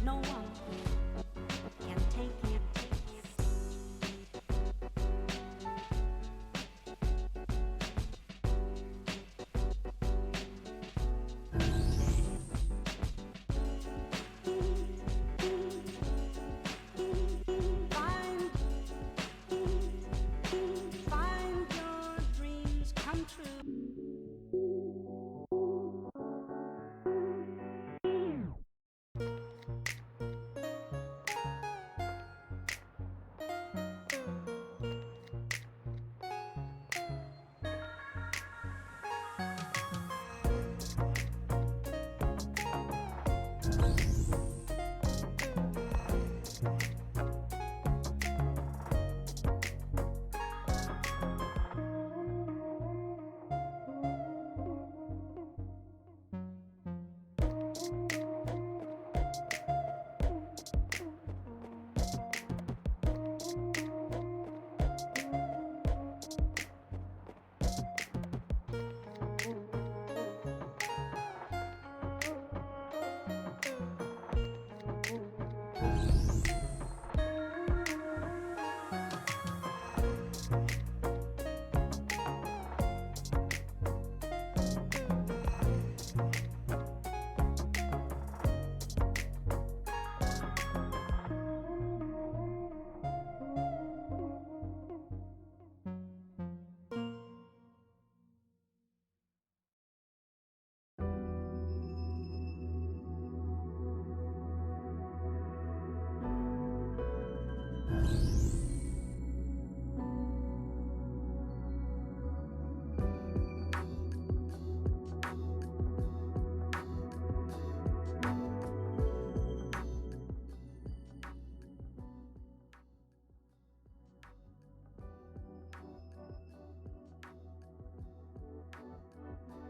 no one can take it. Find your dreams come true.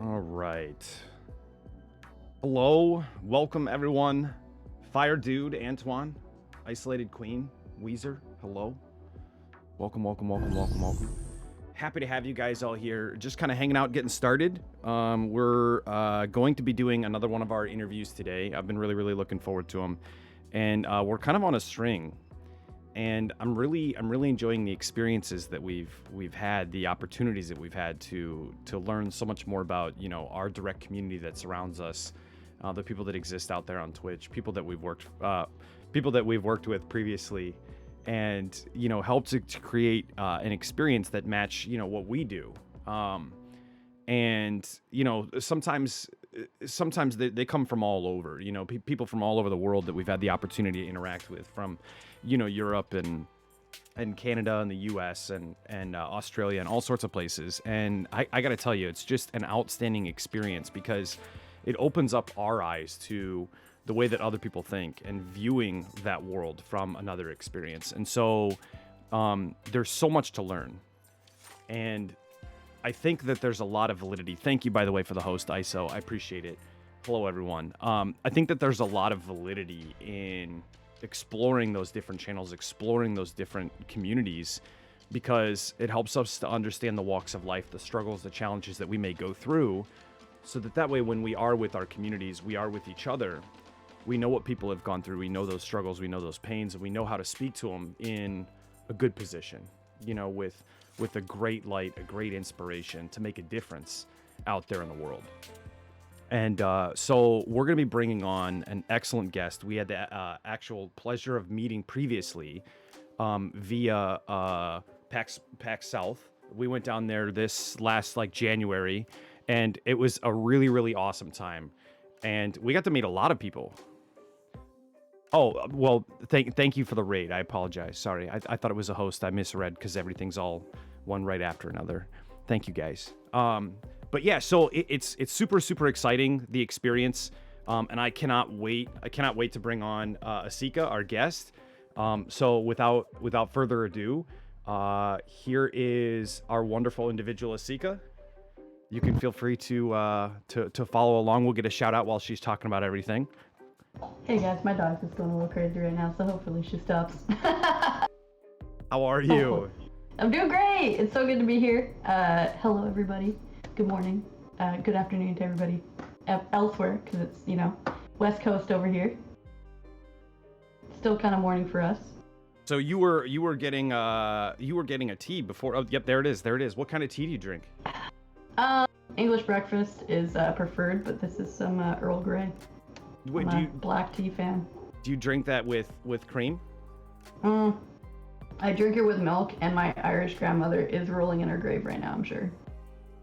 All right. Hello, welcome everyone. Fire Dude, Antoine, Isolated Queen, Weezer, hello. Welcome, welcome, welcome, welcome, welcome. Happy to have you guys all here, just kind of hanging out, getting started. We're going to be doing another one of our interviews today. I've been really looking forward to them, and we're kind of on a string. And I'm really enjoying the experiences that we've had, the opportunities that we've had to learn so much more about, you know, our direct community that surrounds us, the people that exist out there on Twitch, people that we've worked with previously, and you know, help to create an experience that match, you know, what we do. And you know, sometimes they come from all over, you know, people from all over the world that we've had the opportunity to interact with, from, you know, Europe and Canada and the US and Australia and all sorts of places. And I got to tell you, it's just an outstanding experience because it opens up our eyes to the way that other people think and viewing that world from another experience. And so there's so much to learn. And I think that there's a lot of validity. Thank you, by the way, for the host, ISO. I appreciate it. Hello, everyone. I think that there's a lot of validity in exploring those different channels, exploring those different communities, because it helps us to understand the walks of life, the struggles, the challenges that we may go through, so that way when we are with our communities, we are with each other, we know what people have gone through, we know those struggles, we know those pains, and we know how to speak to them in a good position, you know, with a great light, a great inspiration to make a difference out there in the world. And so we're going to be bringing on an excellent guest. We had the actual pleasure of meeting previously via PAX South. We went down there this last January, and it was a really awesome time. And we got to meet a lot of people. Oh, well, thank you for the raid. I apologize. Sorry. I thought it was a host. I misread because everything's all one right after another. Thank you, guys. But yeah, so it's super exciting, the experience. And I cannot wait to bring on Asikaa, our guest. So without further ado, here is our wonderful individual, Asikaa. You can feel free to follow along. We'll get a shout out while she's talking about everything. Hey guys, my dog's just going a little crazy right now, so hopefully she stops. How are you? I'm doing great. It's so good to be here. Hello everybody. Good morning. Good afternoon to everybody elsewhere, because it's, you know, West Coast over here. still kind of morning for us. So you were getting a tea before. Oh, yep, there it is. There it is. What kind of tea do you drink? English breakfast is preferred, but this is some Earl Grey. Wait, I'm a black tea fan. do you drink that with cream? I drink it with milk, and my Irish grandmother is rolling in her grave right now, I'm sure.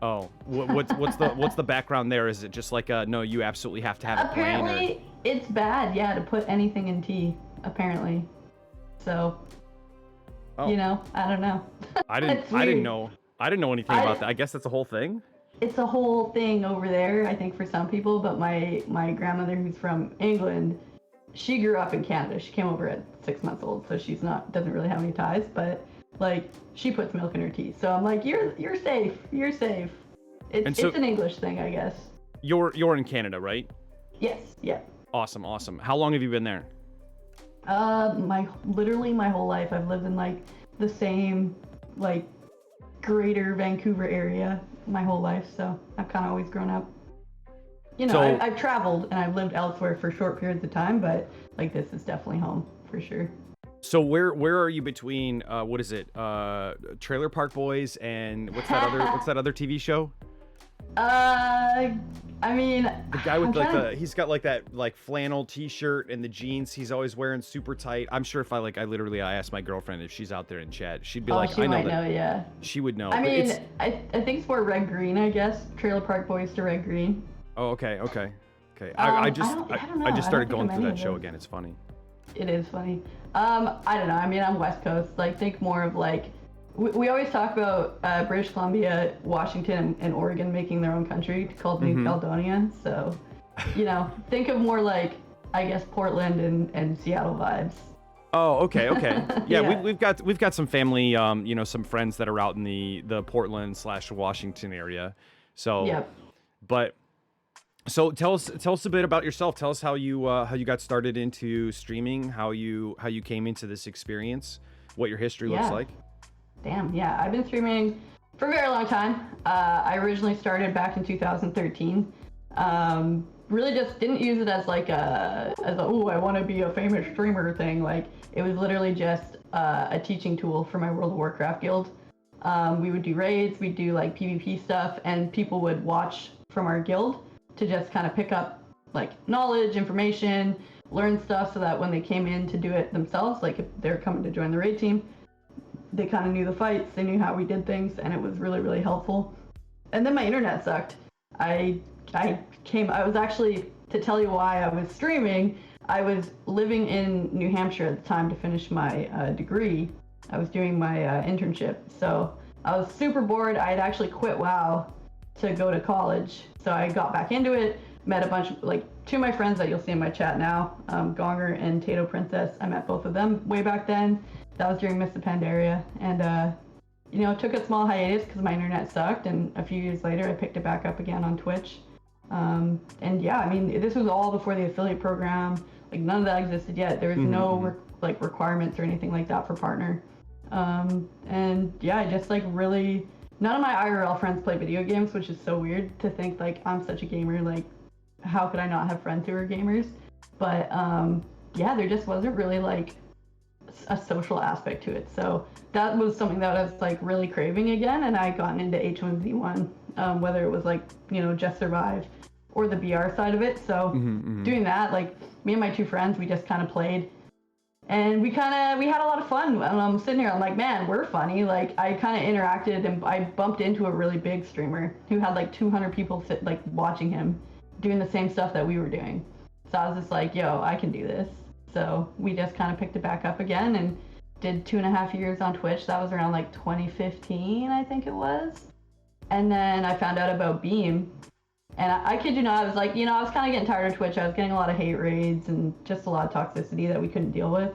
Oh, what's the background there? Is it just like no, you absolutely have to have it plain? Apparently, it's bad, yeah, to put anything in tea. Apparently, so you know, I don't know. I didn't know anything about that. I guess that's a whole thing. It's a whole thing over there, I think, for some people. But my grandmother, who's from England, she grew up in Canada. She came over at 6 months old, so she's doesn't really have any ties. But like, she puts milk in her tea, so I'm like, you're safe. You're safe. It's an English thing, I guess. You're in Canada, right? Yes. Yeah. Awesome. How long have you been there? Literally my whole life. I've lived in like the same like greater Vancouver area my whole life, so I've kind of always grown up. You know, So- I've traveled and I've lived elsewhere for short periods of time, but like this is definitely home for sure. So where are you between what is it? Trailer Park Boys and what's that other TV show? I mean, The guy with he's got like that like flannel t-shirt and the jeans he's always wearing super tight. I'm sure if I asked my girlfriend if she's out there in chat, she'd be like, she I know might that. know, yeah. She would know. I But mean, it's- I think it's more red green, I guess. Trailer Park Boys to red green. Oh, okay. I I don't know. just I started don't going think I'm through any that of show those. again. It's funny. It is funny. I don't know. I mean, I'm West Coast. Like, think more of like, we always talk about British Columbia, Washington, and Oregon making their own country called New Caledonia. So, you know, think of more like, I guess, Portland and Seattle vibes. Oh, okay. Yeah, Yeah. we've got some family, you know, some friends that are out in the Portland/Washington area. So, Yep. but so tell us a bit about yourself. Tell us how you got started into streaming, how you came into this experience, what your history looks Yeah. like. Damn, yeah. I've been streaming for a very long time. I originally started back in 2013. Really just didn't use it as like oh, I want to be a famous streamer thing. Like, it was literally just a teaching tool for my World of Warcraft guild. We would do raids, we'd do like PvP stuff, and people would watch from our guild to just kind of pick up like knowledge, information, learn stuff, so that when they came in to do it themselves, like if they're coming to join the raid team, they kind of knew the fights, they knew how we did things, and it was really, really helpful. And then my internet sucked. I was actually, to tell you why I was streaming, I was living in New Hampshire at the time to finish my degree. I was doing my internship, so I was super bored. I had actually quit WoW to go to college, so I got back into it, met a bunch of, like, two of my friends that you'll see in my chat now, Gonger and Tato Princess. I met both of them way back then. That was during Miss the Pandaria, and you know, took a small hiatus because my internet sucked, and a few years later I picked it back up again on Twitch. And yeah, I mean, this was all before the affiliate program. Like, none of that existed yet. There was no requirements or anything like that for partner. And yeah, I just like really, none of my IRL friends play video games, which is so weird to think like I'm such a gamer. Like, how could I not have friends who are gamers? But yeah, there just wasn't really like a social aspect to it. So that was something that I was like really craving again, and I gotten into H1Z1, whether it was like, you know, Just Survive or the BR side of it. So doing that, like, me and my two friends, we just kind of played, and we had a lot of fun. And I'm sitting here, I'm like, man, we're funny. Like, I kind of interacted, and I bumped into a really big streamer who had like 200 people like watching him doing the same stuff that we were doing. So I was just like, yo, I can do this. So we just kind of picked it back up again and did 2.5 years on Twitch. That was around like 2015, I think it was. And then I found out about Beam. And I kid you not, I was like, you know, I was kind of getting tired of Twitch. I was getting a lot of hate raids and just a lot of toxicity that we couldn't deal with.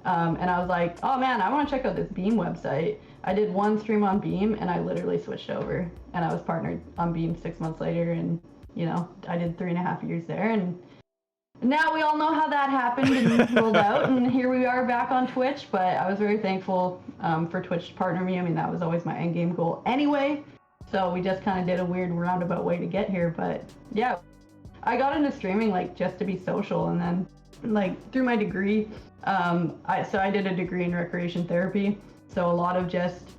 And I was like, oh man, I want to check out this Beam website. I did one stream on Beam, and I literally switched over. And I was partnered on Beam 6 months later, and, you know, I did 3.5 years there. And now we all know how that happened and rolled out, and here we are back on Twitch. But I was very thankful for Twitch to partner me. I mean, that was always my end game goal anyway. So we just kind of did a weird roundabout way to get here. But yeah, I got into streaming like just to be social, and then like through my degree, I did a degree in recreation therapy, so a lot of just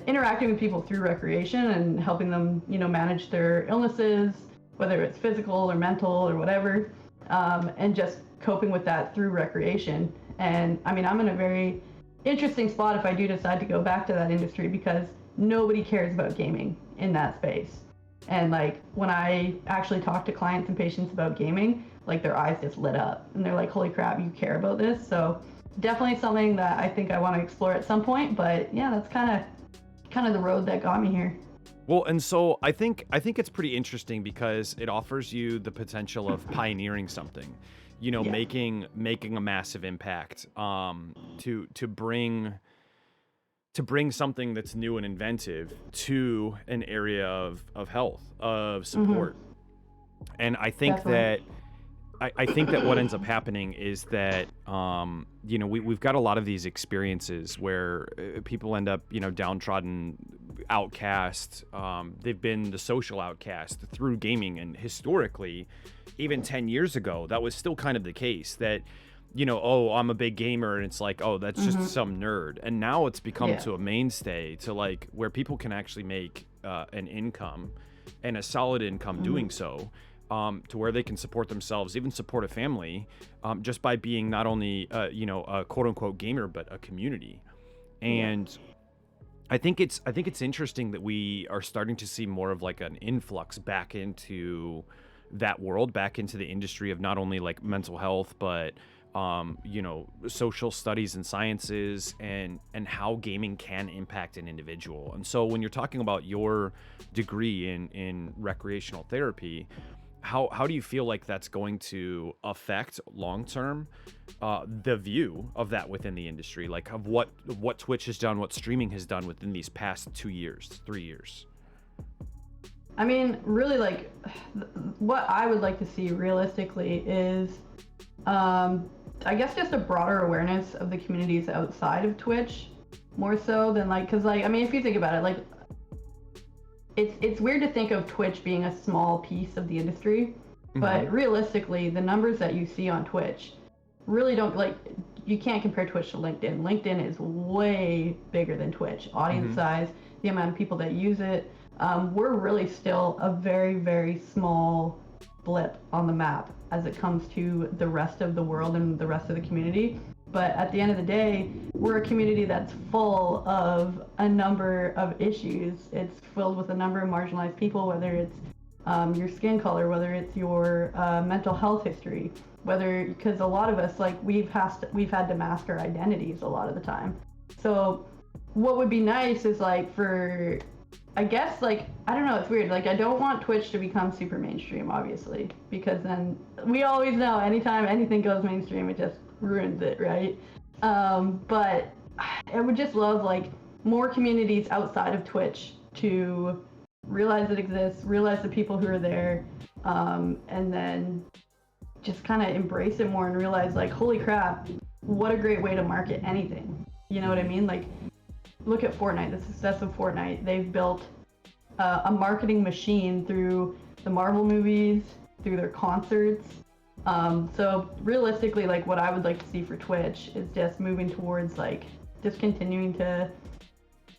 interacting with people through recreation and helping them, manage their illnesses, whether it's physical or mental or whatever, and just coping with that through recreation. And I mean, I'm in a very interesting spot if I do decide to go back to that industry, because nobody cares about gaming in that space. And like when I actually talk to clients and patients about gaming, like their eyes just lit up and they're like, holy crap, you care about this. So definitely something that I think I want to explore at some point. But yeah, that's kind of the road that got me here. Well, and so I think it's pretty interesting because it offers you the potential of pioneering something, Yeah. making a massive impact, to bring something that's new and inventive to an area of health, of support. And I think Definitely. I think that what ends up happening is that, we've got a lot of these experiences where people end up, downtrodden, outcast. They've been the social outcast through gaming. And historically, even 10 years ago, that was still kind of the case that, oh, I'm a big gamer. And it's like, oh, that's just some nerd. And now it's become to a mainstay to like where people can actually make an income, and a solid income doing so. To where they can support themselves, even support a family, just by being not only, a quote unquote gamer, but a community. And I think it's interesting that we are starting to see more of like an influx back into that world, back into the industry of not only like mental health, but social studies and sciences, and how gaming can impact an individual. And so when you're talking about your degree in recreational therapy, how do you feel like that's going to affect long term the view of that within the industry, like of what Twitch has done, what streaming has done within these past 2 years, 3 years? I mean, really, like, what I would like to see realistically is, I guess, just a broader awareness of the communities outside of Twitch, more so than like, because like, I mean, if you think about it, like, it's weird to think of Twitch being a small piece of the industry, but realistically, the numbers that you see on Twitch really don't, like, you can't compare Twitch to LinkedIn. LinkedIn is way bigger than Twitch. Audience size, the amount of people that use it. We're really still a very, very small blip on the map as it comes to the rest of the world and the rest of the community. But at the end of the day, we're a community that's full of a number of issues. It's filled with a number of marginalized people, whether it's your skin color, whether it's your mental health history, because a lot of us, like, we've had to mask our identities a lot of the time. So what would be nice is like for, I guess, like, I don't know, it's weird. Like, I don't want Twitch to become super mainstream, obviously, because then we always know anytime anything goes mainstream, it just ruins it, right? But I would just love, like, more communities outside of Twitch to realize it exists, realize the people who are there, and then just kind of embrace it more and realize, like, holy crap, what a great way to market anything. You know what I mean? Like, look at Fortnite, the success of Fortnite. They've built a marketing machine through the Marvel movies, through their concerts. So realistically, like, what I would like to see for Twitch is just moving towards, like, just continuing to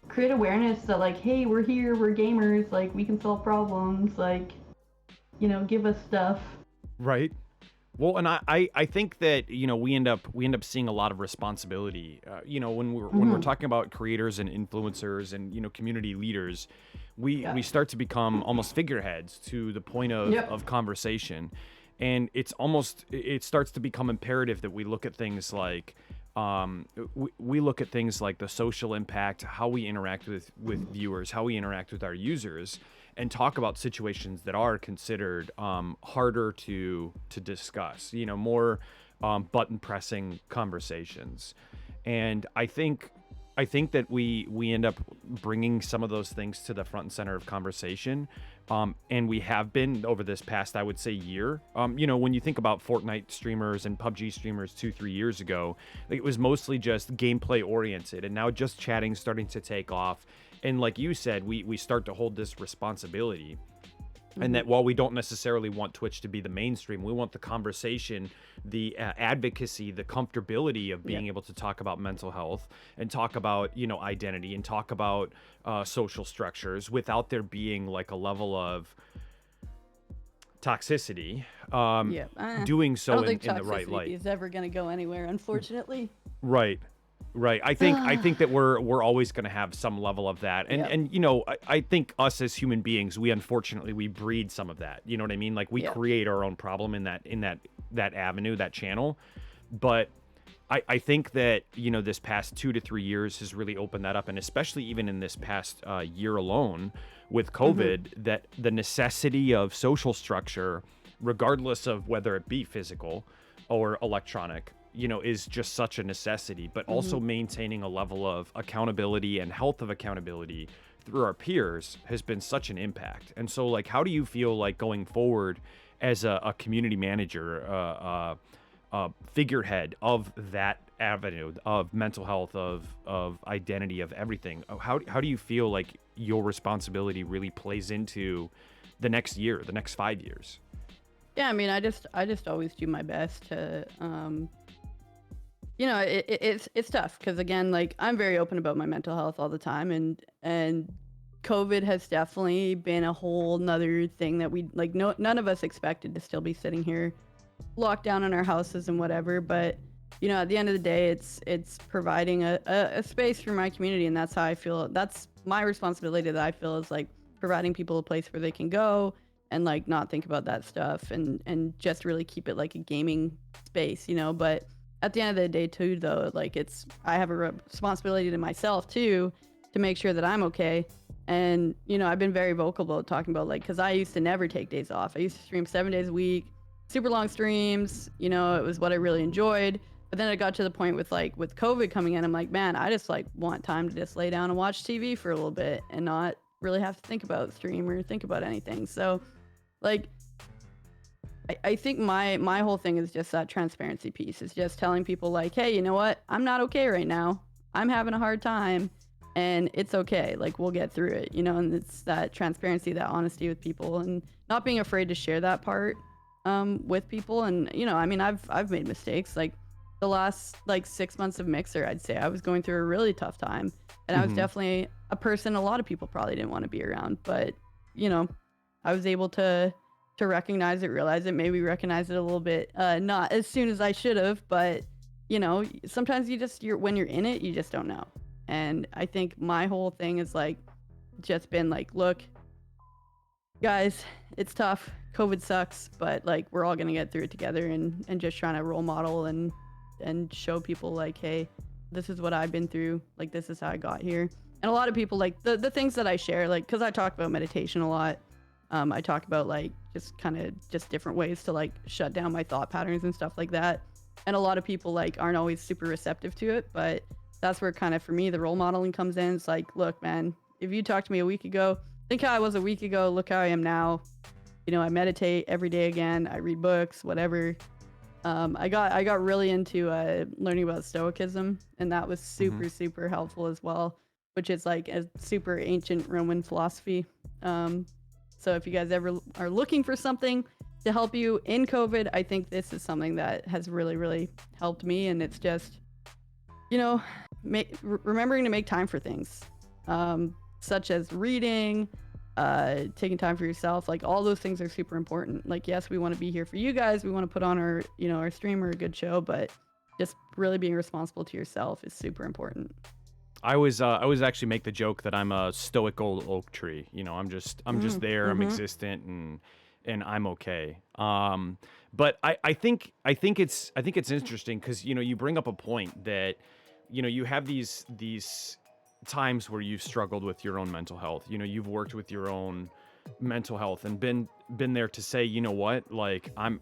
create awareness that, like, hey, we're here, we're gamers, like, we can solve problems, like, give us stuff. Right. Well, and I think that, we end up seeing a lot of responsibility, when we're talking about creators and influencers and, community leaders, we start to become almost figureheads to the point of conversation. And it starts to become imperative that we look at things like, we look at things like the social impact, how we interact with viewers, how we interact with our users, and talk about situations that are considered harder to discuss, more button pressing conversations. And I think that we end up bringing some of those things to the front and center of conversation. And we have been over this past, I would say, year. When you think about Fortnite streamers and PUBG streamers 2-3 years ago, it was mostly just gameplay oriented, and now just chatting starting to take off. And like you said, we start to hold this responsibility. And that while we don't necessarily want Twitch to be the mainstream, we want the conversation, the advocacy, the comfortability of being able to talk about mental health and talk about, you know, identity and talk about social structures without there being like a level of toxicity. Doing I so don't think in the right toxicity light. is ever going to go anywhere, unfortunately. Right. Right. I think that we're always going to have some level of that. And you know, I think us as human beings, we unfortunately we breed some of that. You know what I mean? Like we create our own problem in that avenue, that channel. But I think that, you know, this past 2 to 3 years has really opened that up, and especially even in this past year alone with COVID, that the necessity of social structure, regardless of whether it be physical or electronic, you know, is just such a necessity, but also maintaining a level of accountability and health of accountability through our peers has been such an impact. And so, like, how do you feel like going forward as a community manager, figurehead of that avenue of mental health, of identity, of everything? How do you feel like your responsibility really plays into the next year, the next 5 years? Yeah, I mean, I just always do my best to, you know, it's tough because, again, like, I'm very open about my mental health all the time, and COVID has definitely been a whole nother thing that we, like, none of us expected to still be sitting here locked down in our houses and whatever. But, you know, at the end of the day, it's providing a space for my community, and that's how I feel. That's my responsibility, that I feel, is like providing people a place where they can go and like not think about that stuff, and just really keep it like a gaming space, you know. But at the end of the day too, though, like, I have a responsibility to myself too, to make sure that I'm okay. And, you know, I've been very vocal about talking about, like, because I used to never take days off. I used to stream 7 days a week, super long streams, you know, it was what I really enjoyed. But then it got to the point with COVID coming in, I'm like, man, I just like want time to just lay down and watch TV for a little bit and not really have to think about stream or think about anything. So, like, I think my whole thing is just that transparency piece. Is just telling people, like, hey, you know what? I'm not okay right now. I'm having a hard time, and it's okay. Like, we'll get through it, you know. And it's that transparency, that honesty with people, and not being afraid to share that part with people. And, you know, I mean, I've made mistakes. Like, the last, like, 6 months of Mixer, I'd say I was going through a really tough time, and I was definitely a person a lot of people probably didn't want to be around. But, you know, I was able to recognize it, realize it, maybe recognize it a little bit, not as soon as I should have, but, you know, sometimes when you're in it, you just don't know. And I think my whole thing is, like, just been like, look, guys, it's tough. COVID sucks, but, like, we're all gonna get through it together, and just trying to role model and show people, like, hey, this is what I've been through. Like, this is how I got here. And a lot of people, like, the things that I share, like, because I talk about meditation a lot. I talk about, like, just kind of just different ways to, like, shut down my thought patterns and stuff like that. And a lot of people, like, aren't always super receptive to it, but that's where kind of, for me, the role modeling comes in. It's like, look, man, if you talked to me a week ago, think how I was a week ago, look how I am now. You know, I meditate every day again. I read books, whatever. I got really into learning about Stoicism, and that was super helpful as well, which is like a super ancient Roman philosophy. So if you guys ever are looking for something to help you in COVID, I think this is something that has really helped me. And it's just, you know, remembering to make time for things, such as reading, taking time for yourself. Like, all those things are super important. Like, yes, we want to be here for you guys. We want to put on our, you know, our stream or a good show, but just really being responsible to yourself is super important. I always actually make the joke that I'm a stoic old oak tree. You know, I'm just there, I'm existent, and I'm okay. But I think it's interesting because, you know, you bring up a point that, you know, you have these times where you've struggled with your own mental health. You know, you've worked with your own mental health and been there to say, you know what, like, I'm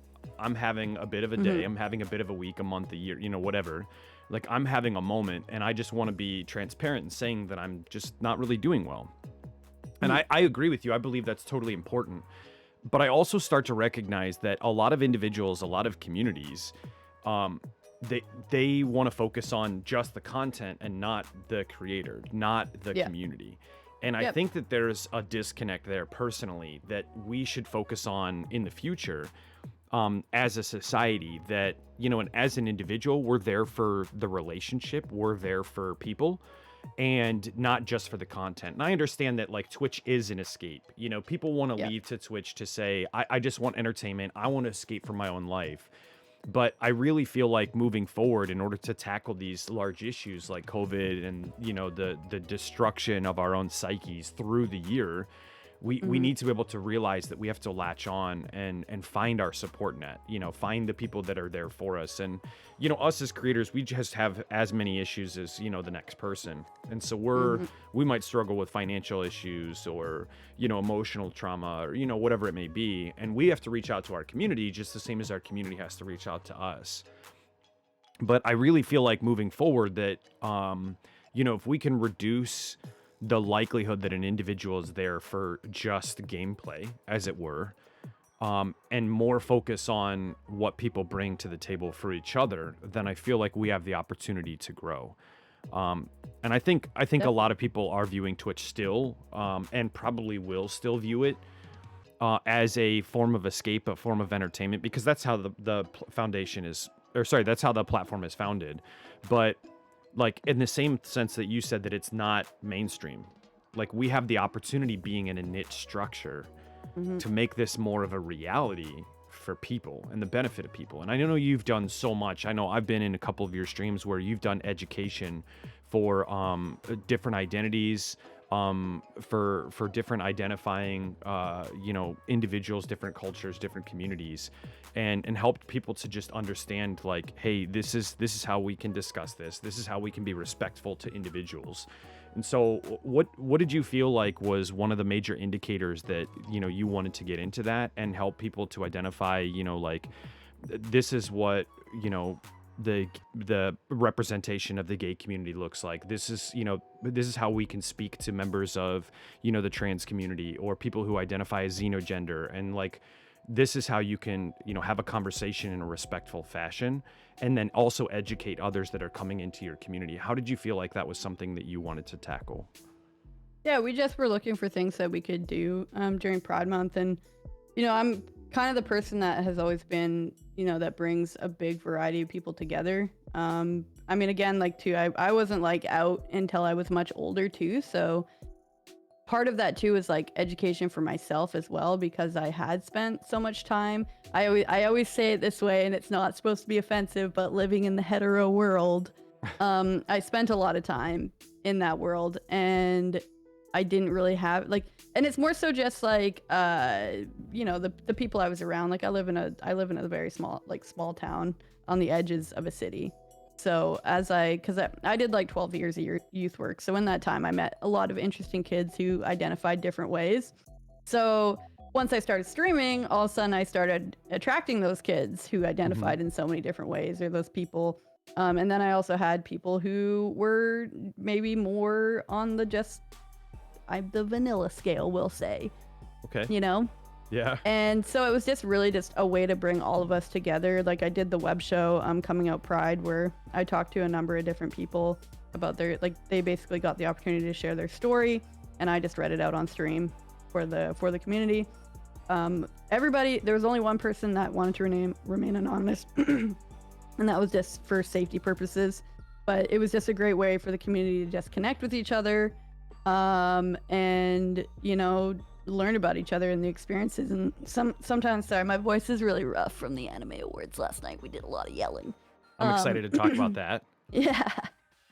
having a bit of a day, I'm having a bit of a week, a month, a year, you know, whatever. Like, I'm having a moment, and I just want to be transparent in saying that I'm just not really doing well. And I agree with you. I believe that's totally important. But I also start to recognize that a lot of individuals, a lot of communities, they want to focus on just the content and not the creator, not the community. And I Yep. think that there's a disconnect there personally that we should focus on in the future, as a society, that, you know, and as an individual, we're there for the relationship, we're there for people, and not just for the content. And I understand that like Twitch is an escape. You know, people want to Yep. leave to Twitch to say, I just want entertainment. I want to escape from my own life. But I really feel like moving forward, in order to tackle these large issues like COVID and, you know, the destruction of our own psyches through the year, we need to be able to realize that we have to latch on and find our support net, you know, find the people that are there for us. And, you know, us as creators, we just have as many issues as, you know, the next person. And so we might struggle with financial issues or, you know, emotional trauma or, you know, whatever it may be. And we have to reach out to our community just the same as our community has to reach out to us. But I really feel like moving forward that, you know, if we can reduce the likelihood that an individual is there for just gameplay, as it were, and more focus on what people bring to the table for each other, then I feel like we have the opportunity to grow. And I think a lot of people are viewing Twitch still, and probably will still view it as a form of escape, a form of entertainment, because that's how the foundation is, or sorry, that's how the platform is founded. But like in the same sense that you said that it's not mainstream, like we have the opportunity, being in a niche structure, to make this more of a reality for people and the benefit of people. And I know you've done so much. I know I've been in a couple of your streams where you've done education for different identities, for different identifying, you know, individuals, different cultures, different communities, and helped people to just understand, like, hey, this is how we can discuss this. This is how we can be respectful to individuals. And so what did you feel like was one of the major indicators that, you know, you wanted to get into that and help people to identify, you know, like, this is what, you know, the representation of the gay community looks like. This is, you know, this is how we can speak to members of, you know, the trans community or people who identify as xenogender, and like, this is how you can, you know, have a conversation in a respectful fashion, and then also educate others that are coming into your community. How did you feel like that was something that you wanted to tackle? Yeah, we just were looking for things that we could do during Pride Month. And, you know, I'm kind of the person that has always been, you know, that brings a big variety of people together. I mean, again, like, too, I wasn't like out until I was much older too. So part of that too is like education for myself as well, because I had spent so much time. I always say it this way, and it's not supposed to be offensive, but living in the hetero world, I spent a lot of time in that world, and I didn't really have like, and it's more so just like, you know, the people I was around. Like, I live in a very small town on the edges of a city. So because I did like 12 years of youth work. So in that time, I met a lot of interesting kids who identified different ways. So once I started streaming, all of a sudden I started attracting those kids who identified in so many different ways, or those people. And then I also had people who were maybe more on the vanilla scale, we'll say. Okay. You know? Yeah. And so it was just really just a way to bring all of us together. Like, I did the web show, Coming Out Pride, where I talked to a number of different people about their, like, they basically got the opportunity to share their story, and I just read it out on stream for the community. Everybody, there was only one person that wanted to remain anonymous, and that was just for safety purposes. But it was just a great way for the community to just connect with each other, and, you know, learn about each other and the experiences. And sometimes, sorry, my voice is really rough from the anime awards last night. We did a lot of yelling. I'm excited to talk about that. Yeah.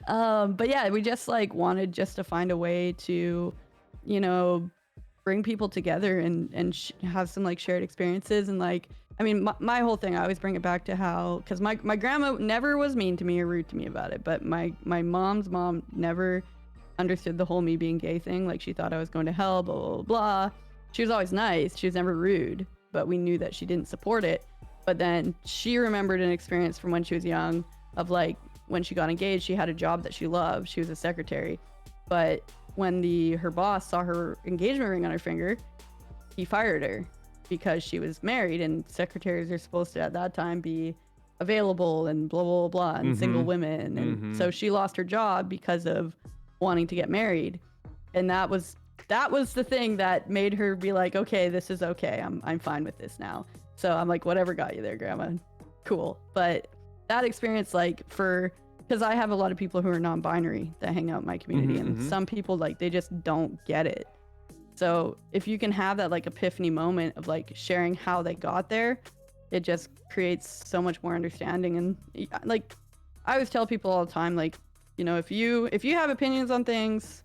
But yeah, we just like wanted just to find a way to, you know, bring people together and have some like shared experiences. And like, I mean, my whole thing, I always bring it back to how, because my grandma never was mean to me or rude to me about it, but my mom's mom never understood the whole me being gay thing. Like, she thought I was going to hell, blah, blah, blah. She was always nice. She was never rude, but we knew that she didn't support it. But then she remembered an experience from when she was young of like, when she got engaged, she had a job that she loved. She was a secretary. But when her boss saw her engagement ring on her finger, he fired her because she was married, and secretaries are supposed to at that time be available and blah, blah, blah, and single women. And so she lost her job because of wanting to get married. and that was the thing that made her be like, okay, this is okay. I'm fine with this now. So I'm like, whatever got you there, Grandma. Cool. But that experience, like, because I have a lot of people who are non-binary that hang out in my community, and some people, like, they just don't get it. So if you can have that, like, epiphany moment of, like, sharing how they got there, it just creates so much more understanding. And, like, I always tell people all the time, like, you know, if you have opinions on things,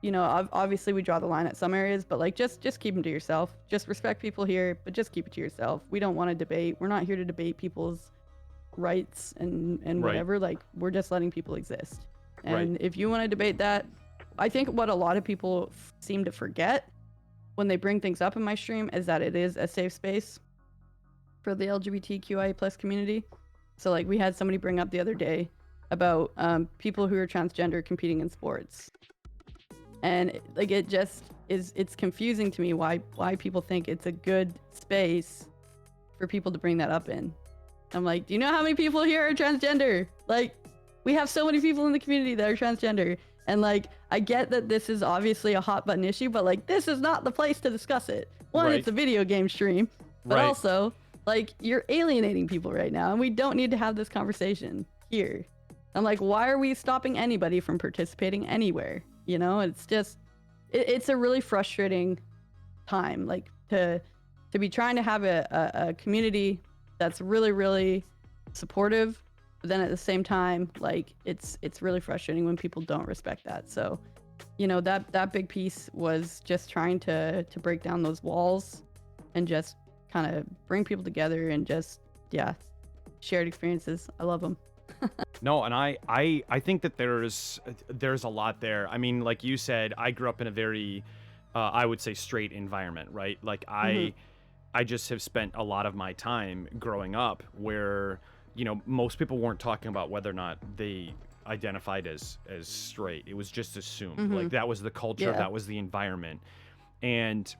you know, obviously we draw the line at some areas, but, like, just keep them to yourself. Just respect people here, but just keep it to yourself. We don't want to debate. We're not here to debate people's rights and whatever. Like, we're just letting people exist. And if you want to debate that, I think what a lot of people seem to forget when they bring things up in my stream is that it is a safe space for the LGBTQIA plus community. So, like, we had somebody bring up the other day about people who are transgender competing in sports. And, like, it just is, it's confusing to me why people think it's a good space for people to bring that up in. I'm like, do you know how many people here are transgender? Like, we have so many people in the community that are transgender. And, like, I get that this is obviously a hot button issue, but, like, this is not the place to discuss it. One, it's a video game stream, but also, like, you're alienating people right now, and we don't need to have this conversation here. I'm like, why are we stopping anybody from participating anywhere? You know, it's just, it's a really frustrating time, like, to be trying to have a community that's really, really supportive, but then at the same time, like, it's really frustrating when people don't respect that. So, you know, that big piece was just trying to break down those walls and just kind of bring people together and just, yeah, shared experiences. I love them. No, and I think that there's a lot there. I mean, like you said, I grew up in a very, I would say, straight environment, right? Like, I just have spent a lot of my time growing up where, you know, most people weren't talking about whether or not they identified as straight. It was just assumed. Like, that was the culture, that was the environment. And,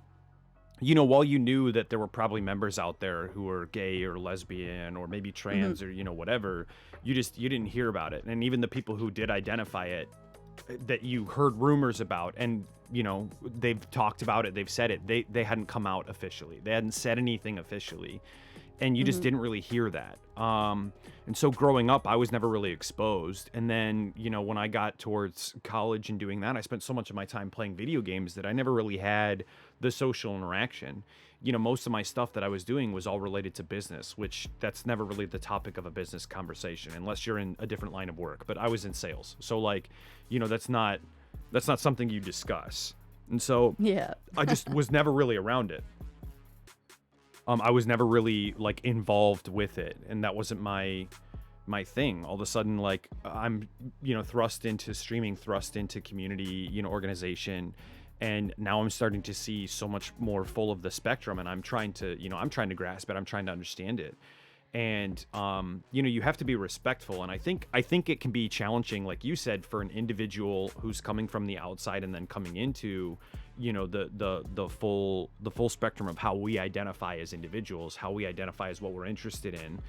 you know, while you knew that there were probably members out there who were gay or lesbian or maybe trans or, you know, whatever, you didn't hear about it. And even the people who did identify it, that you heard rumors about, and, you know, they've talked about it, they've said it, they hadn't come out officially. They hadn't said anything officially. And you just didn't really hear that. And so growing up, I was never really exposed. And then, you know, when I got towards college and doing that, I spent so much of my time playing video games that I never really had the social interaction. You know, most of my stuff that I was doing was all related to business, which that's never really the topic of a business conversation unless you're in a different line of work. But I was in sales. So, like, you know, that's not something you discuss. And so I just was never really around it. I was never really, like, involved with it, and that wasn't my thing. All of a sudden, like, I'm, you know, thrust into streaming, thrust into community, you know, organization, and now I'm starting to see so much more full of the spectrum, and I'm trying to grasp it, I'm trying to understand it. And you know, you have to be respectful, and I think it can be challenging, like you said, for an individual who's coming from the outside and then coming into, you know, the full spectrum of how we identify as individuals, how we identify as what we're interested in,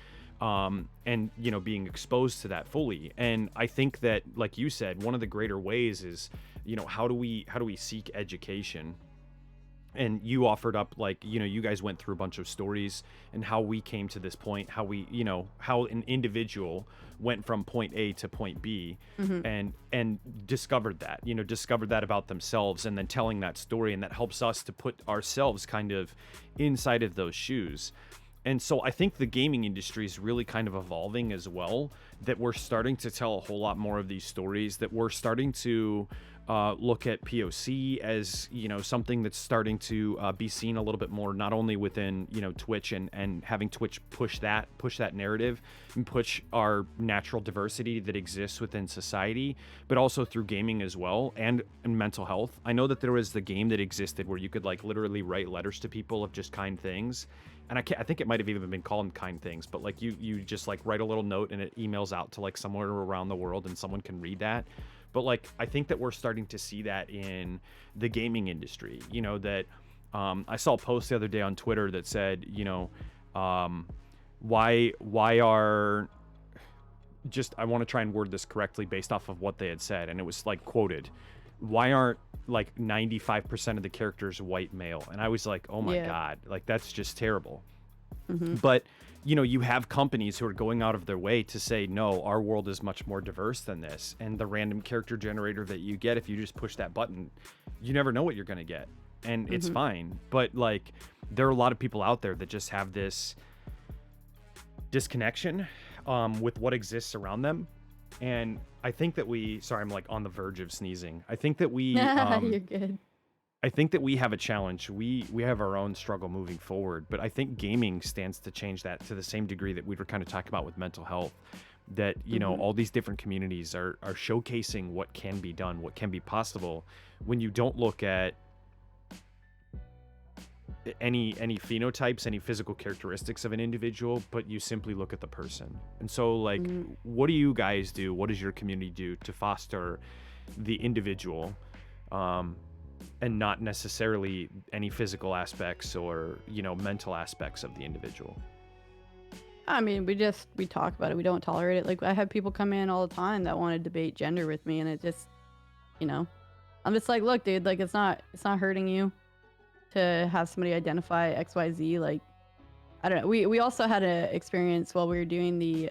and, you know, being exposed to that fully. And I think that, like you said, one of the greater ways is, you know, how do we seek education? And you offered up, like, you know, you guys went through a bunch of stories and how we came to this point, how we, you know, how an individual went from point A to point B, and discovered that about themselves, and then telling that story, and that helps us to put ourselves kind of inside of those shoes. And so I think the gaming industry is really kind of evolving as well, that we're starting to tell a whole lot more of these stories, that we're starting to look at POC as, you know, something that's starting to be seen a little bit more, not only within, you know, Twitch and having Twitch push that narrative and push our natural diversity that exists within society, but also through gaming as well, and mental health. I know that there was the game that existed where you could, like, literally write letters to people of just kind things. And I think it might have even been called Kind Things, but, like, you just, like, write a little note and it emails out to, like, somewhere around the world and someone can read that. But, like, I think that we're starting to see that in the gaming industry, you know, that I saw a post the other day on Twitter that said, you know, why are, just, I want to try and word this correctly based off of what they had said. And it was, like, quoted. why aren't like 95% of the characters white male? And I was like, oh my Yeah. God, like that's just terrible. Mm-hmm. But, you know, you have companies who are going out of their way to say, no, our world is much more diverse than this. And the random character generator that you get, if you just push that button, you never know what you're going to get. And it's fine. But like, there are a lot of people out there that just have this disconnection with what exists around them. And I think that sorry, I'm like on the verge of sneezing. I think that You're good. I think that we have a challenge. We have our own struggle moving forward, but I think gaming stands to change that to the same degree that we were kind of talking about with mental health. That, you know, all these different communities are showcasing what can be done, what can be possible when you don't look at any phenotypes, any physical characteristics of an individual, but you simply look at the person. And so, like, what do you guys do? What does your community do to foster the individual? And not necessarily any physical aspects or, you know, mental aspects of the individual. I mean, we talk about it. We don't tolerate it. Like, I have people come in all the time that want to debate gender with me, and it just, you know, I'm just like, look, dude, like, it's not hurting you to have somebody identify XYZ. Like, I don't know. We also had an experience while we were doing the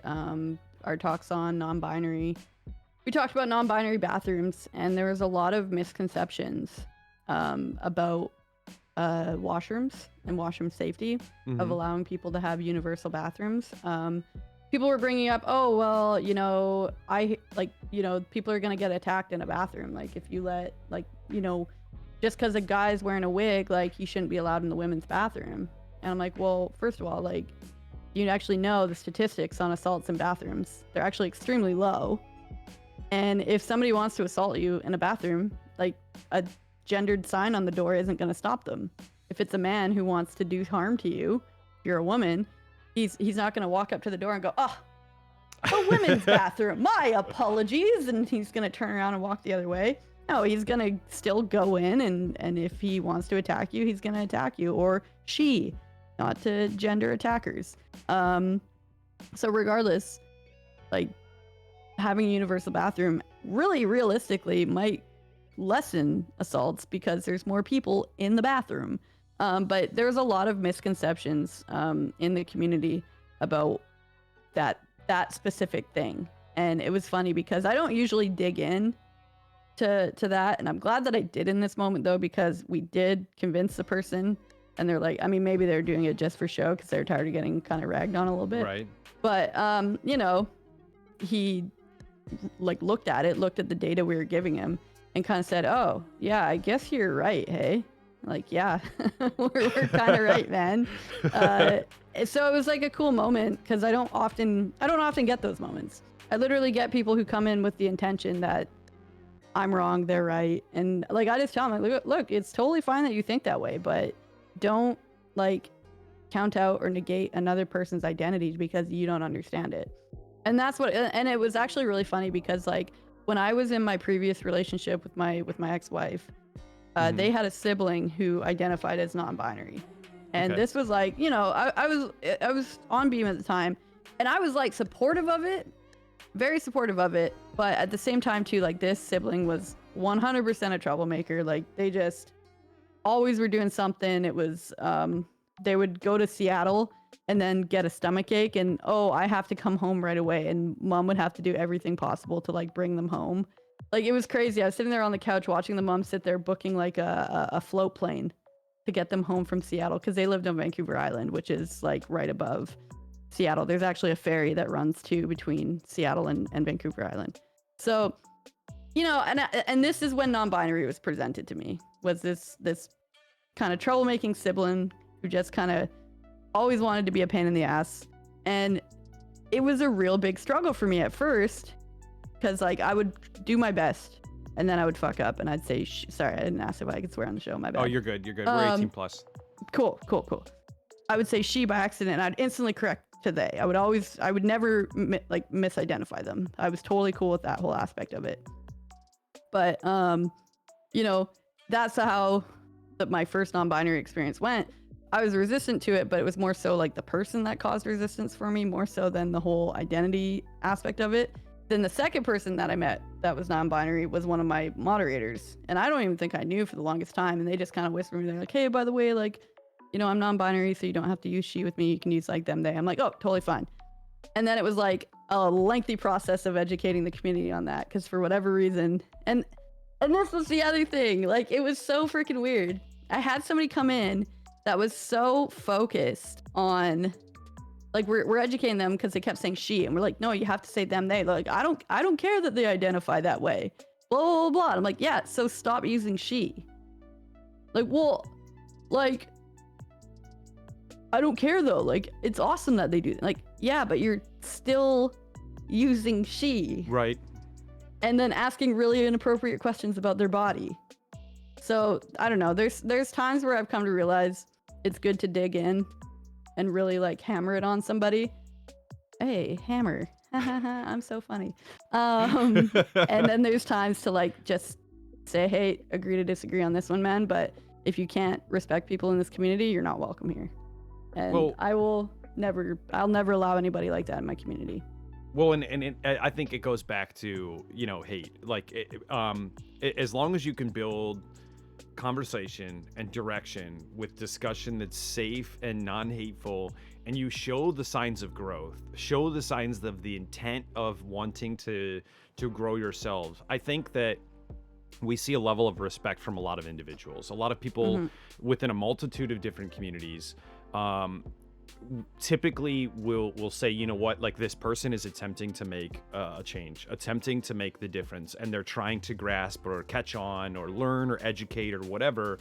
our talks on non-binary. We talked about non-binary bathrooms, and there was a lot of misconceptions about washrooms and washroom safety of allowing people to have universal bathrooms. People were bringing up, oh, well, you know, people are going to get attacked in a bathroom. Like, if you let, like, you know, just because a guy's wearing a wig, like, he shouldn't be allowed in the women's bathroom. And I'm like, well, first of all, like, you actually know the statistics on assaults in bathrooms. They're actually extremely low. And if somebody wants to assault you in a bathroom, like, a gendered sign on the door isn't going to stop them. If it's a man who wants to do harm to you, if you're a woman, he's not going to walk up to the door and go, oh, the women's bathroom, my apologies, and he's going to turn around and walk the other way. No, he's going to still go in, and if he wants to attack you, he's going to attack you, or she, not to gender attackers. So regardless, like, having a universal bathroom really realistically might lessen assaults because there's more people in the bathroom. But there's a lot of misconceptions in the community about that specific thing. And it was funny because I don't usually dig in to that. And I'm glad that I did in this moment, though, because we did convince the person. And they're like, I mean, maybe they're doing it just for show because they're tired of getting kind of ragged on a little bit. Right. But, you know, he like looked at the data we were giving him and kind of said, oh, yeah, I guess you're right, hey? Like, yeah, we're kind of right, man. So it was like a cool moment because I don't often get those moments. I literally get people who come in with the intention that I'm wrong, they're right. And like, I just tell them, like, look, it's totally fine that you think that way, but don't like count out or negate another person's identity because you don't understand it. And that's what, and it was actually really funny because like when I was in my previous relationship with my ex-wife, they had a sibling who identified as non-binary. And Okay. this was like, you know, I was on Beam at the time, and I was like supportive of it, very supportive of it. But at the same time too, like this sibling was 100% a troublemaker. Like they just always were doing something. It was, they would go to Seattle and then get a stomach ache and, oh, I have to come home right away. And mom would have to do everything possible to like bring them home. Like it was crazy. I was sitting there on the couch watching the mom sit there booking like a float plane to get them home from Seattle because they lived on Vancouver Island, which is like right above Seattle. There's actually a ferry that runs too between Seattle and Vancouver Island. So, you know, and this is when non-binary was presented to me, was this kind of troublemaking sibling who just kind of always wanted to be a pain in the ass. And it was a real big struggle for me at first because like I would do my best and then I would fuck up and I'd say, sorry, I didn't ask if I could swear on the show. My bad. Oh, you're good. We're 18 plus. Cool. I would say she by accident and I'd instantly correct to they. I would never misidentify them. I was totally cool with that whole aspect of it. But, you know, that's how my first non-binary experience went. I was resistant to it, but it was more so like the person that caused resistance for me, more so than the whole identity aspect of it. then the second person that I met that was non-binary was one of my moderators, and I don't even think I knew for the longest time, and they just kind of whispered me, they're like, hey, by the way, like, you know, I'm non-binary, so you don't have to use she with me, you can use like them, they. I'm like, oh, totally fine. And then it was like a lengthy process of educating the community on that, because for whatever reason, and this was the other thing, like, it was so freaking weird. I had somebody come in that was so focused on, like, we're educating them because they kept saying she, and we're like, no, you have to say them, they. They're like, I don't care that they identify that way. Blah, blah, blah. I'm like, yeah, so stop using she. Like, well, like, I don't care though. Like, it's awesome that they do that. Like, yeah, but you're still using she. Right. And then asking really inappropriate questions about their body. So, I don't know. There's times where I've come to realize it's good to dig in and really like hammer it on somebody. Hey, hammer. I'm so funny. And then there's times to like just say, hey, agree to disagree on this one, man. But if you can't respect people in this community, you're not welcome here. And Well- I'll never allow anybody like that in my community. Well, I think it goes back to, you know, hate. Like, as long as you can build conversation and direction with discussion that's safe and non-hateful, and you show the signs of growth, show the signs of the intent of wanting to grow yourselves, I think that we see a level of respect from a lot of individuals. A lot of people within a multitude of different communities typically will say, you know what, like, this person is attempting to make a change, attempting to make the difference, and they're trying to grasp or catch on or learn or educate or whatever.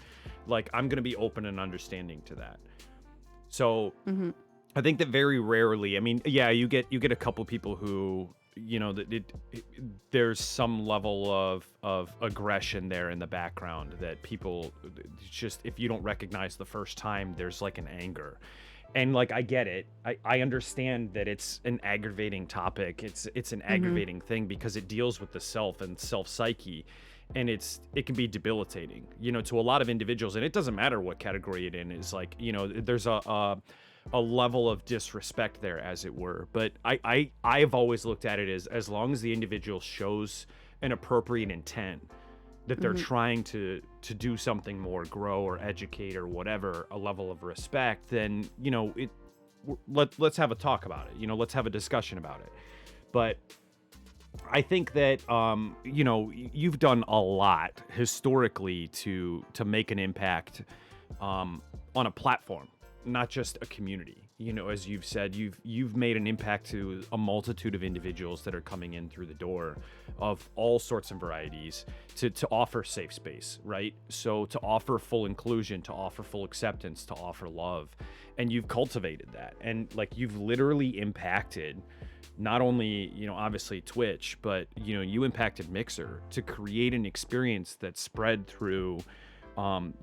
Like, I'm going to be open and understanding to that. So I think that very rarely, I mean, yeah, you get a couple people who, you know, that there's some level of aggression there in the background that people just, if you don't recognize the first time, there's like an anger. And like, I get it. I understand that it's an aggravating topic. It's an aggravating thing because it deals with the self and self-psyche, and it can be debilitating, you know, to a lot of individuals. And it doesn't matter what category it in is, like, you know, there's a level of disrespect there, as it were. But I've always looked at it as long as the individual shows an appropriate intent, that they're trying to do something more, grow or educate or whatever, a level of respect, then, you know, let's have a talk about it. You know, let's have a discussion about it. But I think that, you know, you've done a lot historically to make an impact on a platform, not just a community. You know, as you've said, you've made an impact to a multitude of individuals that are coming in through the door of all sorts and varieties to offer safe space, right? So to offer full inclusion, to offer full acceptance, to offer love. And you've cultivated that. And like, you've literally impacted not only, you know, obviously Twitch, but, you know, you impacted Mixer to create an experience that spread through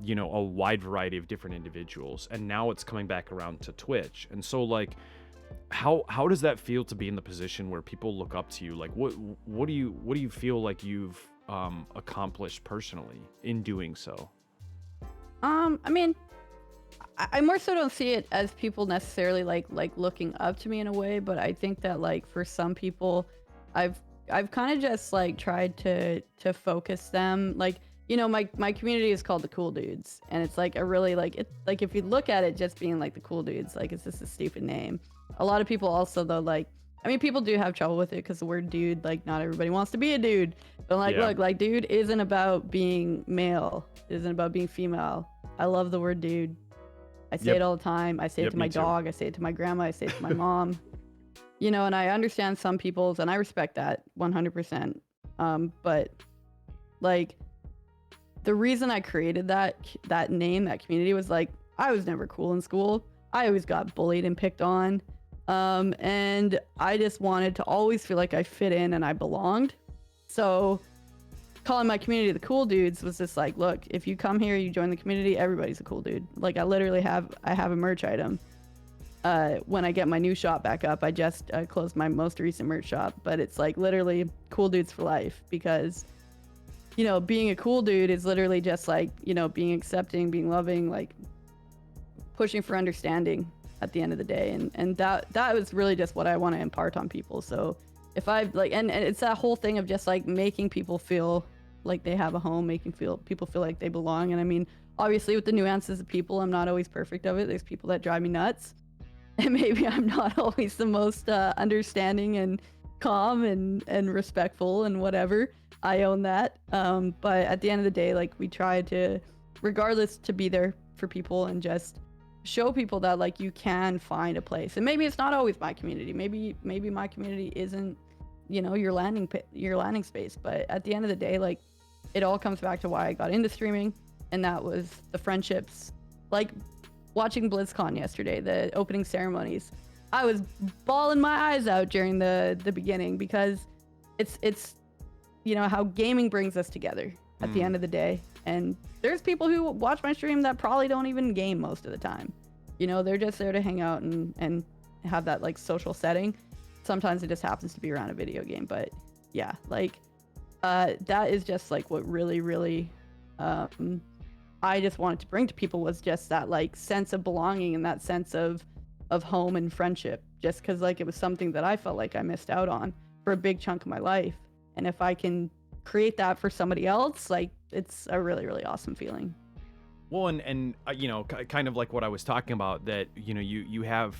you know, a wide variety of different individuals, and now it's coming back around to Twitch. And so, like, how does that feel to be in the position where people look up to you? Like, what do you feel like you've accomplished personally in doing so? I mean, I more so don't see it as people necessarily like looking up to me in a way, but I think that, like, for some people, I've kind of just like tried to focus them, like, you know, my community is called the Cool Dudes, and it's like a really, like, it, like, if you look at it just being like the Cool Dudes, like, it's just a stupid name. A lot of people also, though, like, I mean, people do have trouble with it because the word dude, like, not everybody wants to be a dude. But like, look, like, dude isn't about being male, it isn't about being female. I love the word dude. I say it all the time. I say it to my dog. I say it to my grandma. I say it to my mom. You know, and I understand some people's, and I respect that 100%. But like, the reason I created that name, that community, was like, I was never cool in school. I always got bullied and picked on. And I just wanted to always feel like I fit in and I belonged. So calling my community the Cool Dudes was just like, look, if you come here, you join the community, everybody's a cool dude. Like, I literally have a merch item. When I get my new shop back up, I just closed my most recent merch shop, but it's like literally Cool Dudes for life, because, you know, being a cool dude is literally just like, you know, being accepting, being loving, like pushing for understanding at the end of the day. And that was really just what I want to impart on people. So if I like, and it's that whole thing of just like making people feel like they have a home, making people feel like they belong. And I mean, obviously with the nuances of people, I'm not always perfect of it. There's people that drive me nuts, and maybe I'm not always the most understanding and calm and respectful and whatever. I own that. But at the end of the day, like, we try to, regardless, to be there for people and just show people that like you can find a place. And maybe it's not always my community. Maybe my community isn't, you know, your landing space. But at the end of the day, like, it all comes back to why I got into streaming, and that was the friendships. Like watching BlizzCon yesterday, the opening ceremonies, I was bawling my eyes out during the beginning, because it's you know how gaming brings us together at the end of the day. And there's people who watch my stream that probably don't even game most of the time. You know, they're just there to hang out and have that like social setting. Sometimes it just happens to be around a video game, but yeah, like that is just like what really I just wanted to bring to people, was just that like sense of belonging and that sense of home and friendship, just because like it was something that I felt like I missed out on for a big chunk of my life. And if I can create that for somebody else, like, it's a really awesome feeling. Well, and you know, kind of like what I was talking about, that, you know, you have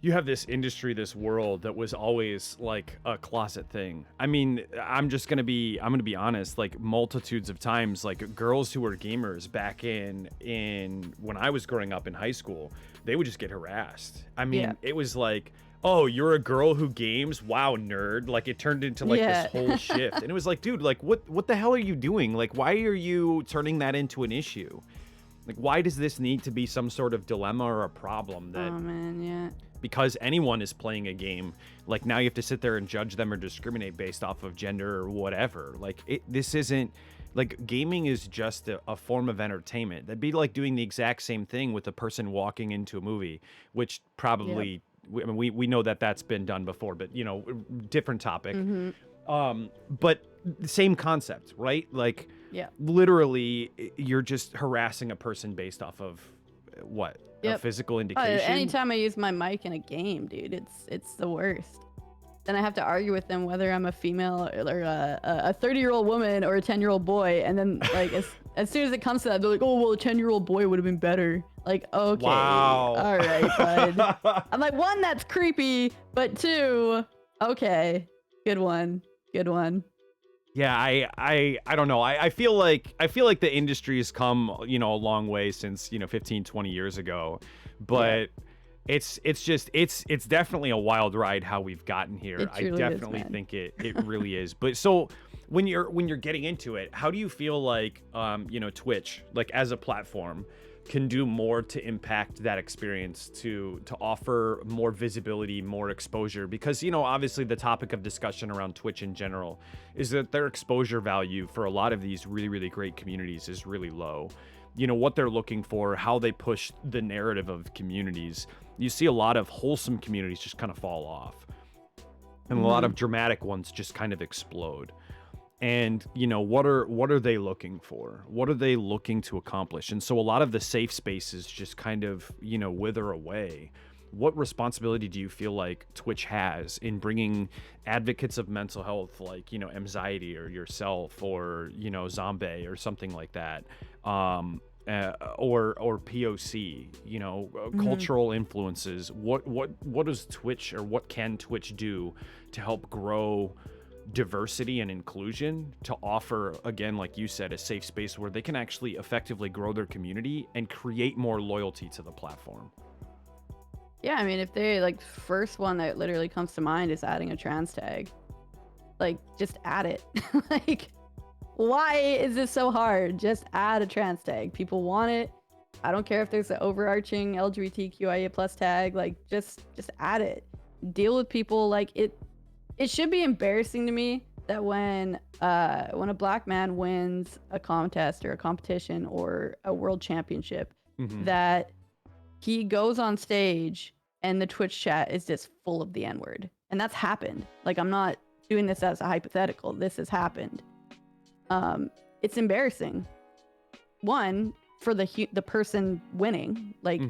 this industry, this world that was always like a closet thing. I mean, I'm gonna be honest, like, multitudes of times, like, girls who were gamers back in when I was growing up in high school, they would just get harassed. I mean, It was like, oh, you're a girl who games? Wow, nerd. Like, it turned into like this whole shift. And it was like, dude, like, what the hell are you doing? Like, why are you turning that into an issue? Like, why does this need to be some sort of dilemma or a problem that, oh man, yeah, because anyone is playing a game, like, now you have to sit there and judge them or discriminate based off of gender or whatever? Like, this isn't, like, gaming is just a form of entertainment. That'd be like doing the exact same thing with a person walking into a movie, which probably, I mean, we know that that's been done before, but, you know, different topic. But the same concept, right? Like, literally, you're just harassing a person based off of what? A physical indication? Anytime I use my mic in a game, dude, it's the worst. Then I have to argue with them whether I'm a female or a 30-year-old woman or a 10-year-old boy. And then, like, as soon as it comes to that, they're like, oh, well, a 10-year-old boy would have been better. Like, okay, wow. All right, bud. I'm like, one, that's creepy, but two, okay, good one. Yeah, I don't know. I feel like the industry has come, you know, a long way since, you know, 15, 20 years ago, but it's definitely a wild ride how we've gotten here. I definitely think it really is. But so when you're getting into it, how do you feel like, you know, Twitch, like, as a platform, can do more to impact that experience, to offer more visibility, more exposure? Because, you know, obviously the topic of discussion around Twitch in general is that their exposure value for a lot of these really great communities is really low. You know, what they're looking for, how they push the narrative of communities. You see a lot of wholesome communities just kind of fall off, and a lot of dramatic ones just kind of explode. And, you know, what are they looking for? What are they looking to accomplish? And so a lot of the safe spaces just kind of, you know, wither away. What responsibility do you feel like Twitch has in bringing advocates of mental health, like, you know, anxiety or yourself, or, you know, Zombie or something like that, or POC, you know, cultural influences? What does Twitch, or what can Twitch do to help grow diversity and inclusion, to offer, again, like you said, a safe space where they can actually effectively grow their community and create more loyalty to the platform? Yeah, I mean, if they, like, first one that literally comes to mind is adding a trans tag. Like, just add it. Like, why is this so hard? Just add a trans tag. People want it. I don't care if there's an overarching LGBTQIA plus tag. Like, just add it. Deal with people. Like, it should be embarrassing to me that when a black man wins a contest or a competition or a world championship, that he goes on stage and the Twitch chat is just full of the N-word. And that's happened. Like, I'm not doing this as a hypothetical. This has happened. It's embarrassing. One, for the person winning. Like,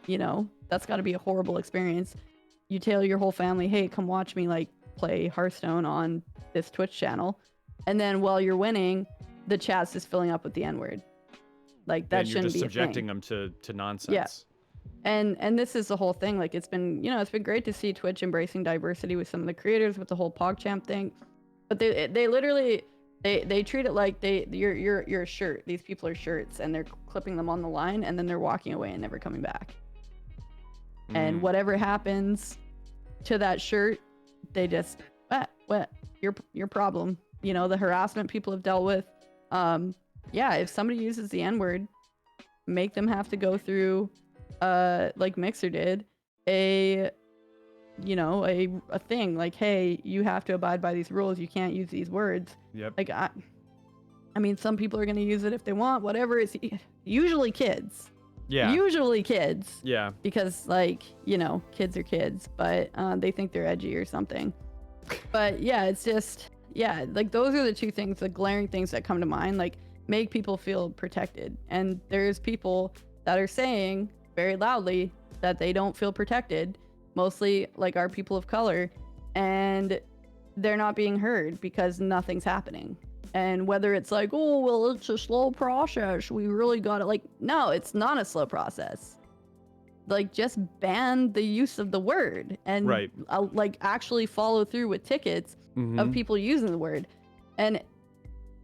you know, that's got to be a horrible experience. You tell your whole family, hey, come watch me, like, play Hearthstone on this Twitch channel, and then while you're winning, the chat's just filling up with the N-word. Like that And you're shouldn't just be a subjecting thing. them to nonsense. And this is the whole thing. Like it's been great to see Twitch embracing diversity with some of the creators with the whole PogChamp thing, but they literally they treat it like you're a shirt. These people are shirts, and they're clipping them on the line, and then they're walking away and never coming back. And whatever happens to that shirt, they just your problem. You know, the harassment people have dealt with. If somebody uses the N-word, make them have to go through like Mixer did, a thing like, hey, you have to abide by these rules, you can't use these words. Yep. Like I mean, some people are going to use it if they want, whatever. It's usually kids. Usually kids. Yeah. Because like, kids are kids, but they think they're edgy or something. But yeah, it's just, like those are the two things, the glaring things that come to mind. Like, make people feel protected. And there's people that are saying very loudly that they don't feel protected, mostly like our people of color, and they're not being heard because nothing's happening. And whether it's like, oh, well, it's a slow process, we really got it. Like, no, it's not a slow process. Like, just ban the use of the word and like actually follow through with tickets of people using the word. And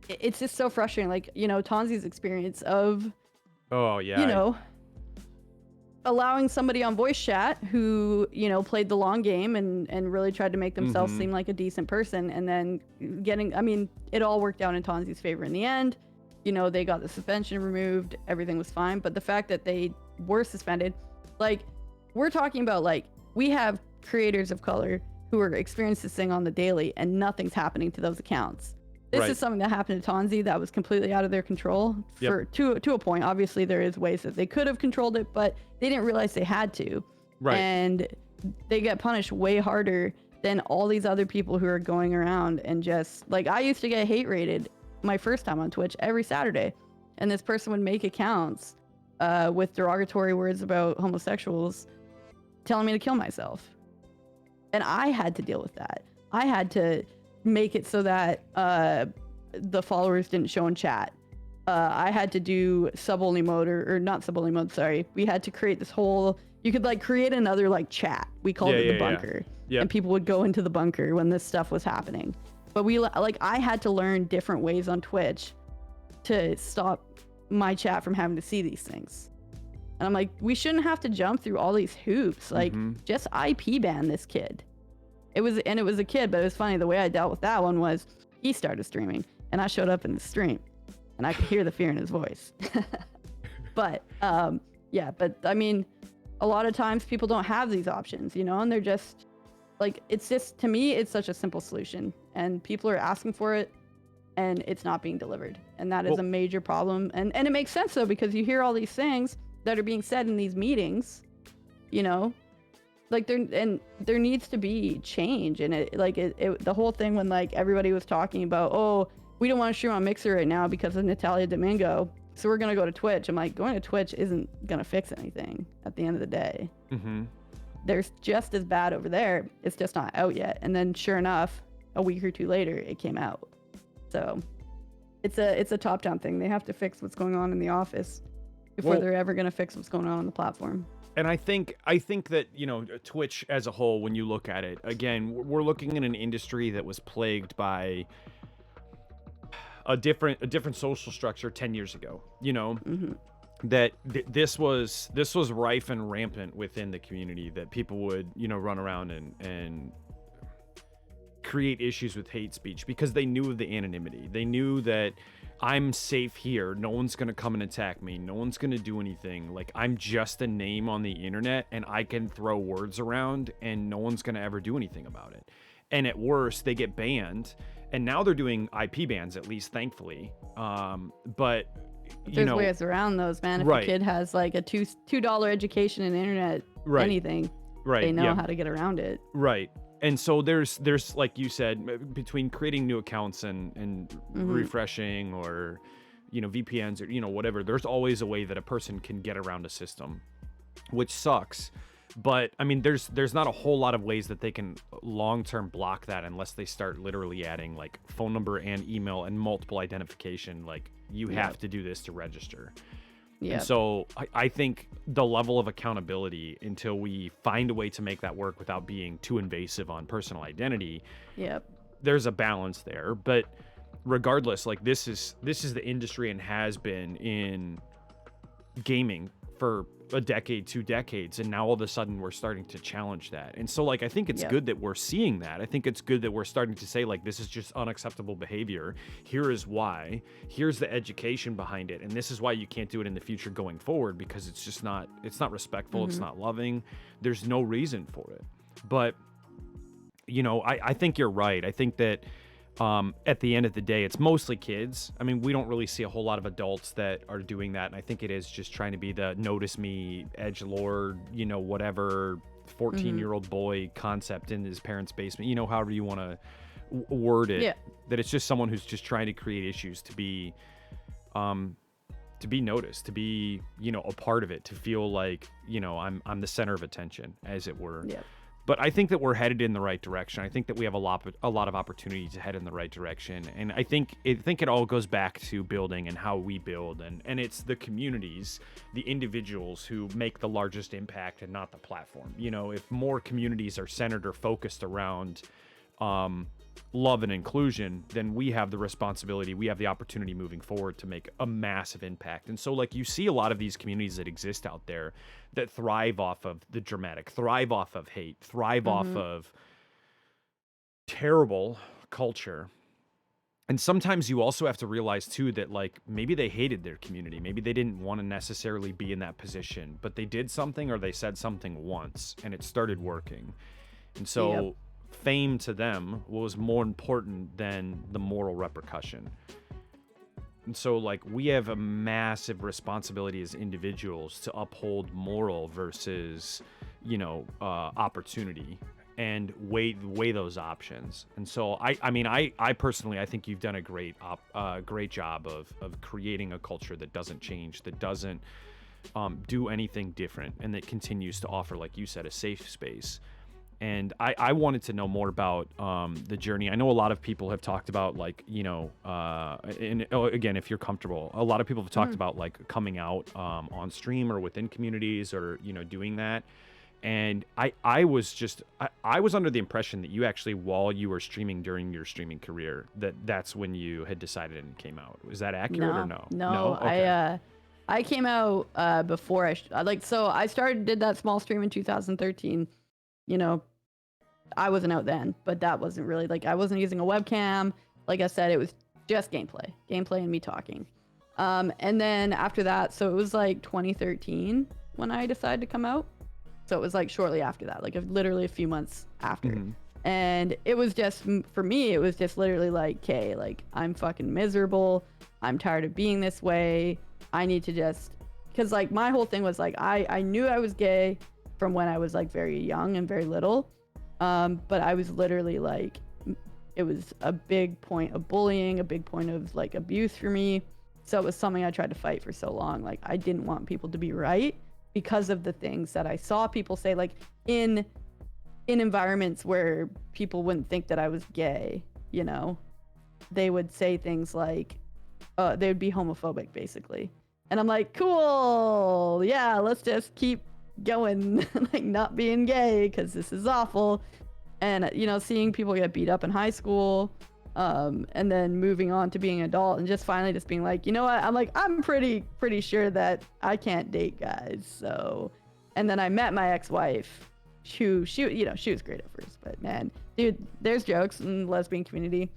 it's just so frustrating. Like, Tonzi's experience of, allowing somebody on voice chat who, played the long game and really tried to make themselves seem like a decent person, and then it all worked out in Tonzi's favor in the end. They got the suspension removed, everything was fine. But the fact that they were suspended, like, we're talking about, like, we have creators of color who are experiencing this thing on the daily, and nothing's happening to those accounts. This is something that happened to Tonzi that was completely out of their control to a point. Obviously, there is ways that they could have controlled it, but they didn't realize they had to. Right. And they get punished way harder than all these other people who are going around and just, like, I used to get hate rated my first time on Twitch every Saturday. And this person would make accounts with derogatory words about homosexuals, telling me to kill myself. And I had to deal with that. I had to make it so that the followers didn't show in chat. I had to do sub-only mode, or not sub-only mode, sorry. We had to create this whole, you could like create another like chat. We called it the bunker. Yep. And people would go into the bunker when this stuff was happening. But I had to learn different ways on Twitch to stop my chat from having to see these things. And I'm like, we shouldn't have to jump through all these hoops. Like, just IP ban this kid. It was a kid, but it was funny. The way I dealt with that one was he started streaming and I showed up in the stream and I could hear the fear in his voice. But I mean, a lot of times people don't have these options, and they're just like, it's just, to me, it's such a simple solution and people are asking for it and it's not being delivered. And that is a major problem. And it makes sense though, because you hear all these things that are being said in these meetings, like there needs to be change. And the whole thing when like everybody was talking about, oh, we don't want to stream on Mixer right now because of Natalia Domingo, so we're gonna go to Twitch. I'm like, going to Twitch isn't gonna fix anything at the end of the day. There's just as bad over there, it's just not out yet. And then sure enough, a week or two later it came out. So it's a top-down thing. They have to fix what's going on in the office before they're ever gonna fix what's going on the platform. And I think that, Twitch as a whole, when you look at it, again, we're looking at an industry that was plagued by a different social structure 10 years ago, that this was rife and rampant within the community, that people would, run around and create issues with hate speech because they knew of the anonymity. They knew that I'm safe here. No one's going to come and attack me. No one's going to do anything. Like, I'm just a name on the internet and I can throw words around and no one's going to ever do anything about it. And at worst, they get banned. And now they're doing IP bans, at least, thankfully. But there's ways around those, man. If a kid has like a $2 education in internet, anything, they know how to get around it. Right. And so there's like you said, between creating new accounts and refreshing or, VPNs or, whatever, there's always a way that a person can get around a system, which sucks. But I mean, there's not a whole lot of ways that they can long-term block that unless they start literally adding like phone number and email and multiple identification. Like you have to do this to register. Yeah. And so I think the level of accountability until we find a way to make that work without being too invasive on personal identity. Yep. There's a balance there, but regardless, like this is the industry and has been in gaming for a decade, 2 decades, and now all of a sudden we're starting to challenge that. And so like I think it's good that we're seeing that. I think it's good that we're starting to say like this is just unacceptable behavior. Here is why. Here's the education behind it, and this is why you can't do it in the future going forward, because it's just not respectful, it's not loving. There's no reason for it. But you know, I think you're right. I think that at the end of the day, it's mostly kids. I mean, we don't really see a whole lot of adults that are doing that. And I think it is just trying to be the notice me, edgelord, you know, whatever 14-year-old boy concept in his parents' basement, you know, however you want to word it. Yeah. That it's just someone who's just trying to create issues to be noticed, to be, you know, a part of it, to feel like, you know, I'm the center of attention, as it were. Yeah. But I think that we're headed in the right direction. I think that we have a lot of opportunity to head in the right direction. And I think it all goes back to building and how we build. And it's the communities, the individuals who make the largest impact and not the platform. You know, if more communities are centered or focused around love and inclusion, then we have the responsibility, we have the opportunity moving forward to make a massive impact. And so like you see a lot of these communities that exist out there that thrive off of the dramatic, thrive off of hate, thrive off of terrible culture. And sometimes you also have to realize too that like maybe they hated their community, maybe they didn't want to necessarily be in that position, but they did something or they said something once and it started working. And so fame to them was more important than the moral repercussion. And so like we have a massive responsibility as individuals to uphold moral versus, you know, opportunity, and weigh those options. And so I mean I personally, I think you've done a great job of creating a culture that doesn't change, that doesn't do anything different, and that continues to offer, like you said, a safe space. And I wanted to know more about the journey. I know a lot of people have talked about like, you know, and again, if you're comfortable, a lot of people have talked about like coming out on stream or within communities, or, you know, doing that. And I was under the impression that you actually, while you were streaming during your streaming career, that's when you had decided and came out. Is that accurate or no? No, Okay. I came out before so I did that small stream in 2013. You know, I wasn't out then, but that wasn't really like, I wasn't using a webcam. Like I said, it was just gameplay and me talking. And then after that, so it was like 2013 when I decided to come out. So it was like shortly after that, like literally a few months after. And it was just, for me, it was just literally like, okay, like I'm fucking miserable. I'm tired of being this way. I need to just, because like my whole thing was like, I knew I was gay from when I was like very young and very little. But I was literally like, it was a big point of bullying, a big point of like abuse for me. So it was something I tried to fight for so long. Like I didn't want people to be right because of the things that I saw people say, like in environments where people wouldn't think that I was gay, you know, they would say things like, they would be homophobic basically. And I'm like, cool, yeah, let's just keep going, like not being gay because this is awful. And you know, seeing people get beat up in high school, and then moving on to being an adult and just finally just being like, you know what, I'm pretty sure that I can't date guys. So, and then I met my ex-wife, who she was great at first, but man, dude, there's jokes in the lesbian community,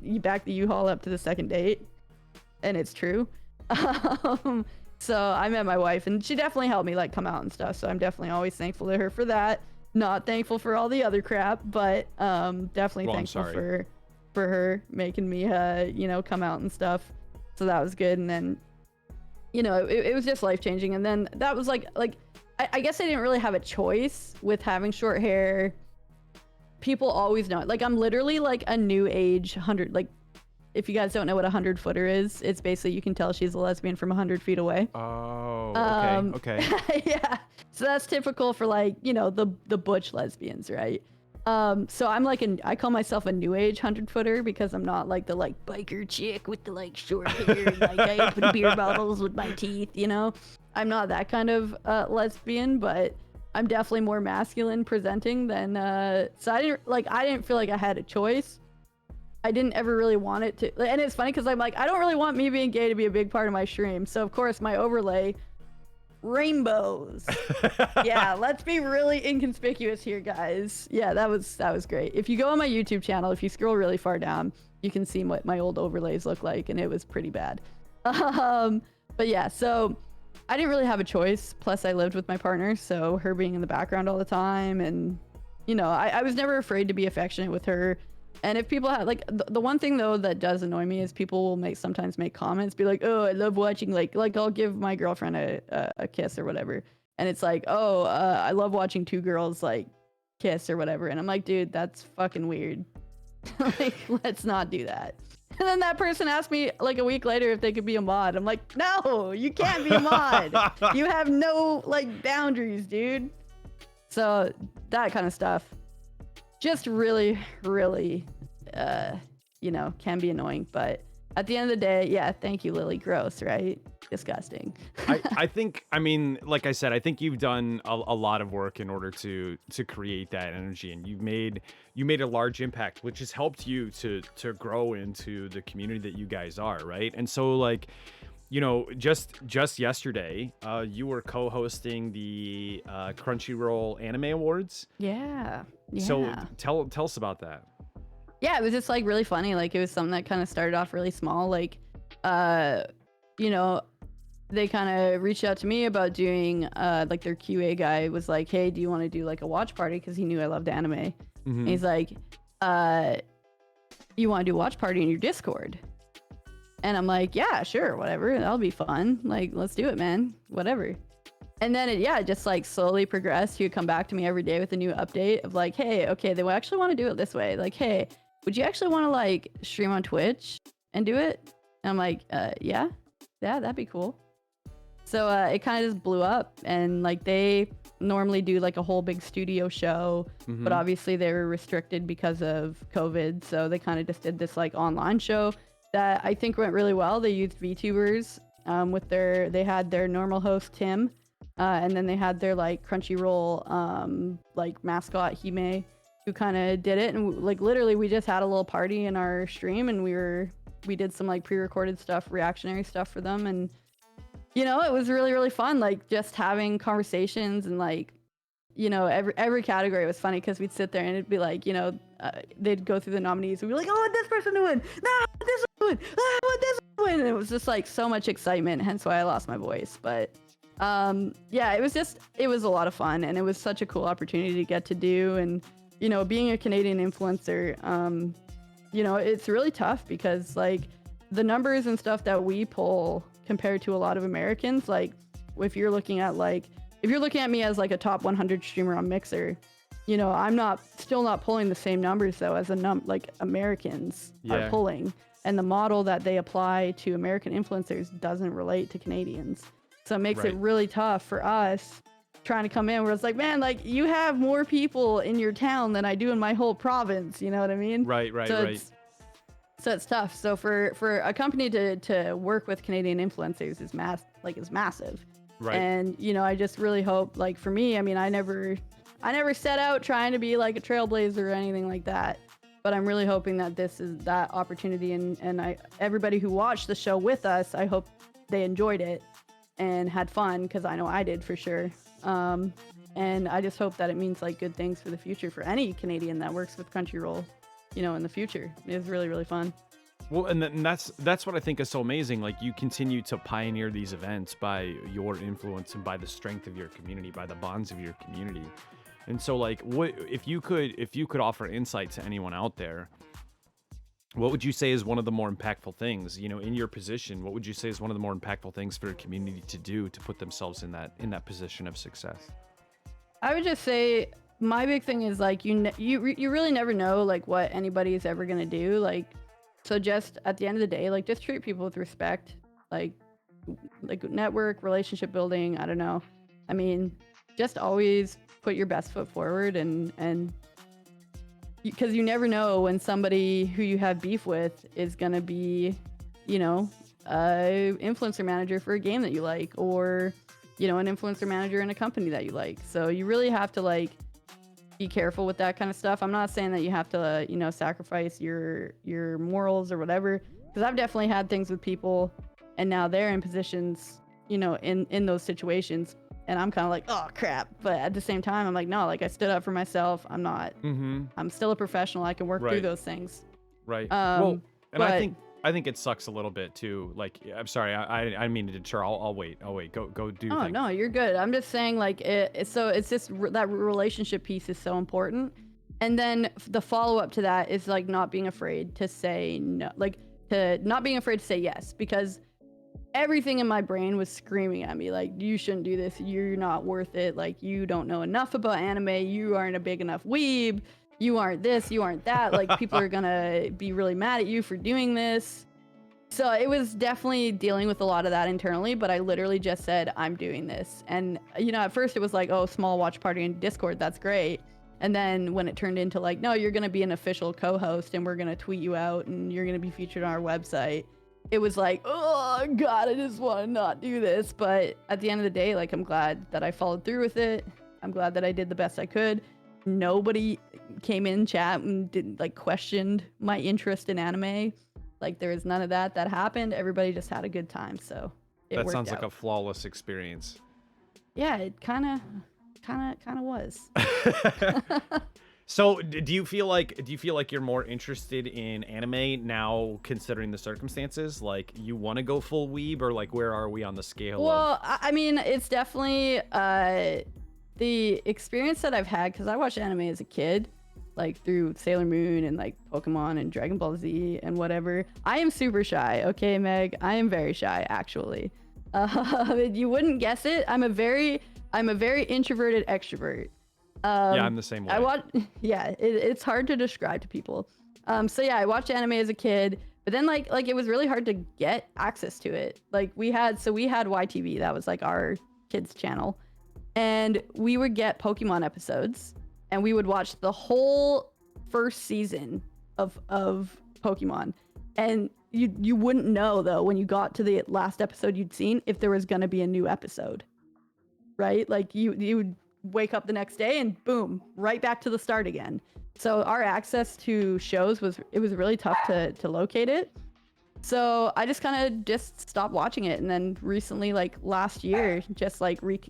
you back the U-Haul up to the second date, and it's true. So I met my wife, and she definitely helped me like come out and stuff. So I'm definitely always thankful to her for that. Not thankful for all the other crap, but definitely thankful for her making me you know, come out and stuff. So that was good. And then, you know, it was just life changing. And then that was like I guess I didn't really have a choice with having short hair. People always know it. Like I'm literally like a new age 100, like if you guys don't know what a 100-footer is, it's basically you can tell she's a lesbian from 100 feet away. Oh, okay. Yeah. So that's typical for like, the butch lesbians, right? So I'm like I call myself a new age 100-footer because I'm not like the like biker chick with the like short hair and like I open beer bottles with my teeth, I'm not that kind of lesbian, but I'm definitely more masculine presenting than so I didn't feel like I had a choice. I didn't ever really want it to, and it's funny because I'm like, I don't really want me being gay to be a big part of my stream. So of course my overlay, rainbows. Yeah, let's be really inconspicuous here, guys. Yeah, that was great. If you go on my YouTube channel, if you scroll really far down, you can see what my old overlays look like, and it was pretty bad. But yeah, so I didn't really have a choice. Plus I lived with my partner, so her being in the background all the time, and I was never afraid to be affectionate with her. And if people have like the one thing though that does annoy me is people will sometimes make comments, be like, oh, I love watching like I'll give my girlfriend a kiss or whatever, and it's like, oh, I love watching two girls like kiss or whatever, and I'm like, dude, that's fucking weird. Like, let's not do that. And then that person asked me like a week later if they could be a mod. I'm like, no, you can't be a mod. You have no like boundaries, dude. So that kind of stuff just really can be annoying, but at the end of the day, yeah, thank you, Lily. Gross, right? Disgusting. I think, like I said, I think you've done a lot of work in order to create that energy, and you made a large impact, which has helped you to grow into the community that you guys are, right? And so like, just yesterday, you were co-hosting the Crunchyroll Anime Awards. Yeah. So tell us about that. Yeah, it was just like really funny. Like it was something that kind of started off really small. Like, they kind of reached out to me about doing like their QA guy was like, hey, do you want to do like a watch party? Because he knew I loved anime. Mm-hmm. And he's like, you want to do a watch party in your Discord? And I'm like, yeah, sure, whatever. That'll be fun. Like, let's do it, man. Whatever. And then it just like slowly progressed. He would come back to me every day with a new update of like, hey, okay, they actually want to do it this way. Like, hey, would you actually want to like stream on Twitch and do it? And I'm like, yeah, that'd be cool. So it kind of just blew up, and like they normally do like a whole big studio show, Mm-hmm. but obviously they were restricted because of COVID. So they kind of just did this like online show that I think went really well. They used VTubers they had their normal host Tim, and then they had their like Crunchyroll like mascot Hime, who kind of did it, and like literally we just had a little party in our stream, and we did some like pre-recorded stuff, reactionary stuff for them, and it was really, really fun, like just having conversations, and like every category was funny because we'd sit there and it'd be like, they'd go through the nominees and we'd be like, oh, I want this person to win, no, I want this one to win, I want this one to win, and it was just like so much excitement, hence why I lost my voice. But yeah, it was a lot of fun, and it was such a cool opportunity to get to do. And being a Canadian influencer, it's really tough because like the numbers and stuff that we pull compared to a lot of Americans, like if you're looking at me as like a top 100 streamer on Mixer, I'm still not pulling the same numbers though as like Americans are pulling, and the model that they apply to American influencers doesn't relate to Canadians. So it makes it really tough for us trying to come in where it's like, man, like you have more people in your town than I do in my whole province. You know what I mean? Right. So it's tough. So for a company to work with Canadian influencers is massive. Right. And I just really hope, like for me, I mean, I never set out trying to be like a trailblazer or anything like that. But I'm really hoping that this is that opportunity, and everybody who watched the show with us, I hope they enjoyed it and had fun, because I know I did for sure. And I just hope that it means like good things for the future for any Canadian that works with Crunchyroll, in the future. It was really, really fun. Well, and that's what I think is so amazing. Like you continue to pioneer these events by your influence and by the strength of your community, by the bonds of your community. And so like what if you could offer insight to anyone out there, what would you say is one of the more impactful things, in your position, what would you say is one of the more impactful things for a community to do to put themselves in that position of success? I would just say my big thing is like you really never know like what anybody is ever going to do. Like So just at the end of the day, like just treat people with respect, like network, relationship building. I don't know. I mean, just always put your best foot forward, and because you never know when somebody who you have beef with is gonna be, you know, a influencer manager for a game that you like, or you know, an influencer manager in a company that you like. So you really have to like be careful with that kind of stuff. I'm not saying that you have to, you know, sacrifice your morals or whatever, because I've definitely had things with people, and now they're in positions, you know, in those situations, and I'm kind of like, oh crap. But at the same time, I'm like, no, like I stood up for myself. I'm not. I'm still a professional. I can work through Right. those things. Right. Um, Well, and but I think it sucks a little bit too. Like, I'm sorry, I mean to deter. I'll wait. Go do your oh thing. no, you're good. I'm just saying, like, so it's just that relationship piece is so important, and then the follow up to that is like not being afraid to say no, like to not being afraid to say yes, because everything in my brain was screaming at me like, you shouldn't do this, you're not worth it, like you don't know enough about anime, you aren't a big enough weeb, you aren't this, you aren't that, like people are gonna be really mad at you for doing this. So it was definitely dealing with a lot of that internally, but I literally just said, I'm doing this. And you know, at first it was like, oh, small watch party in Discord, that's great. And then when it turned into like, no, you're gonna be an official co-host and we're gonna tweet you out and you're gonna be featured on our website, it was like, oh god, I just want to not do this. But at the end of the day, like, I'm glad that I followed through with it. I'm glad that I did the best I could. Nobody came in chat and didn't like questioned my interest in anime. Like, there was none of that happened. Everybody just had a good time. So That worked sounds out. like a flawless experience. Yeah, it kind of was. So, do you feel like you're more interested in anime now, considering the circumstances? Like, you want to go full weeb, or like, where are we on the scale? Well, I mean, it's definitely the experience that I've had, because I watched anime as a kid, like through Sailor Moon and like Pokemon and Dragon Ball Z and whatever. I am super shy. Okay, Meg, I am very shy actually. You wouldn't guess it. I'm a very introverted extrovert. Yeah, I'm the same way. It's hard to describe to people. So yeah, I watched anime as a kid, but then like it was really hard to get access to it. Like we had YTV, that was like our kids channel, and we would get Pokemon episodes, and we would watch the whole first season of Pokemon, and you wouldn't know though when you got to the last episode you'd seen if there was gonna be a new episode, right? Like you would wake up the next day and boom, right back to the start again. So our access to shows was really tough to locate it. So I just kind of just stopped watching it, and then recently, like last year, just like with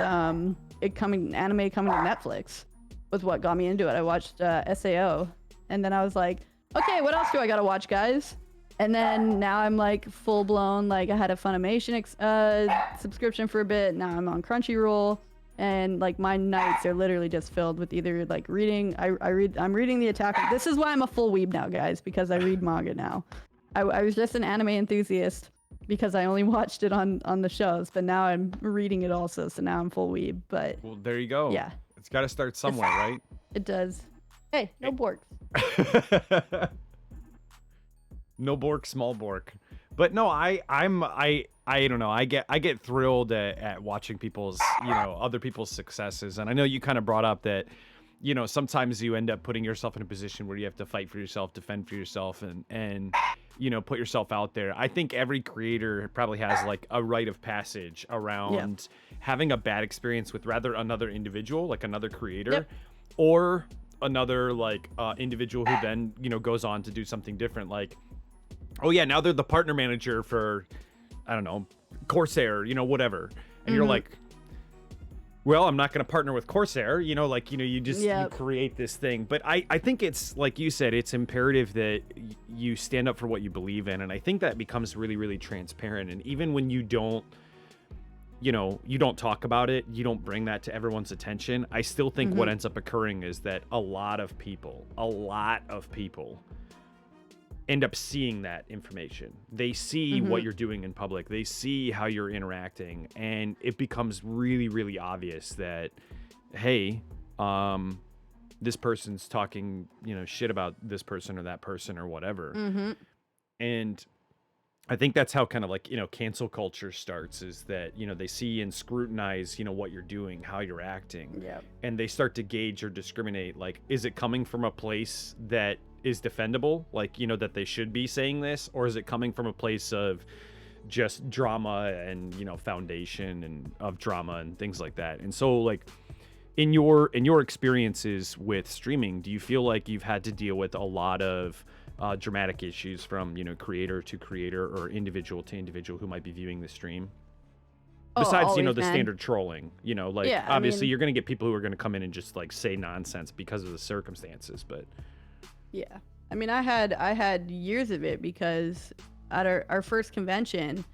anime coming to Netflix was what got me into it. I watched SAO, and then I was like, okay, what else do I gotta watch, guys? And then now I'm like full blown, like I had a Funimation subscription for a bit. Now I'm on Crunchyroll. And like my nights are literally just filled with either like reading. I'm reading the Attack. This is why I'm a full weeb now, guys, because I read manga now. I was just an anime enthusiast because I only watched it on the shows, but now I'm reading it also, so now I'm full weeb. But well, there you go. Yeah, it's got to start somewhere, right? it does. Hey, no borks. No bork, small bork. But no, I don't know. I get thrilled at watching people's, other people's successes. And I know you kind of brought up that, sometimes you end up putting yourself in a position where you have to fight for yourself, defend for yourself, and put yourself out there. I think every creator probably has like a rite of passage around having a bad experience with rather another individual, like another creator, or another like individual who then, goes on to do something different. Like, oh yeah, now they're the partner manager for, I don't know, Corsair, whatever. And you're like, well, I'm not going to partner with Corsair, you create this thing. But I think it's, like you said, it's imperative that you stand up for what you believe in. And I think that becomes really, really transparent. And even when you don't, you don't talk about it, you don't bring that to everyone's attention, I still think what ends up occurring is that a lot of people end up seeing that information. They see what you're doing in public. They see how you're interacting, and it becomes really, really obvious that, hey, this person's talking, shit about this person or that person or whatever. Mm-hmm. And I think that's how kind of like, cancel culture starts, is that, they see and scrutinize, what you're doing, how you're acting. Yeah. And they start to gauge or discriminate, like, is it coming from a place that is defendable? Like, that they should be saying this, or is it coming from a place of just drama and, foundation and of drama and things like that? And so like in your experiences with streaming, do you feel like you've had to deal with a lot of dramatic issues from creator to creator or individual to individual who might be viewing the stream, besides always, the man. standard trolling? Like, Yeah, obviously you're going to get people who are going to come in and just like say nonsense because of the circumstances, but Yeah. I mean, I had years of it because at our first convention,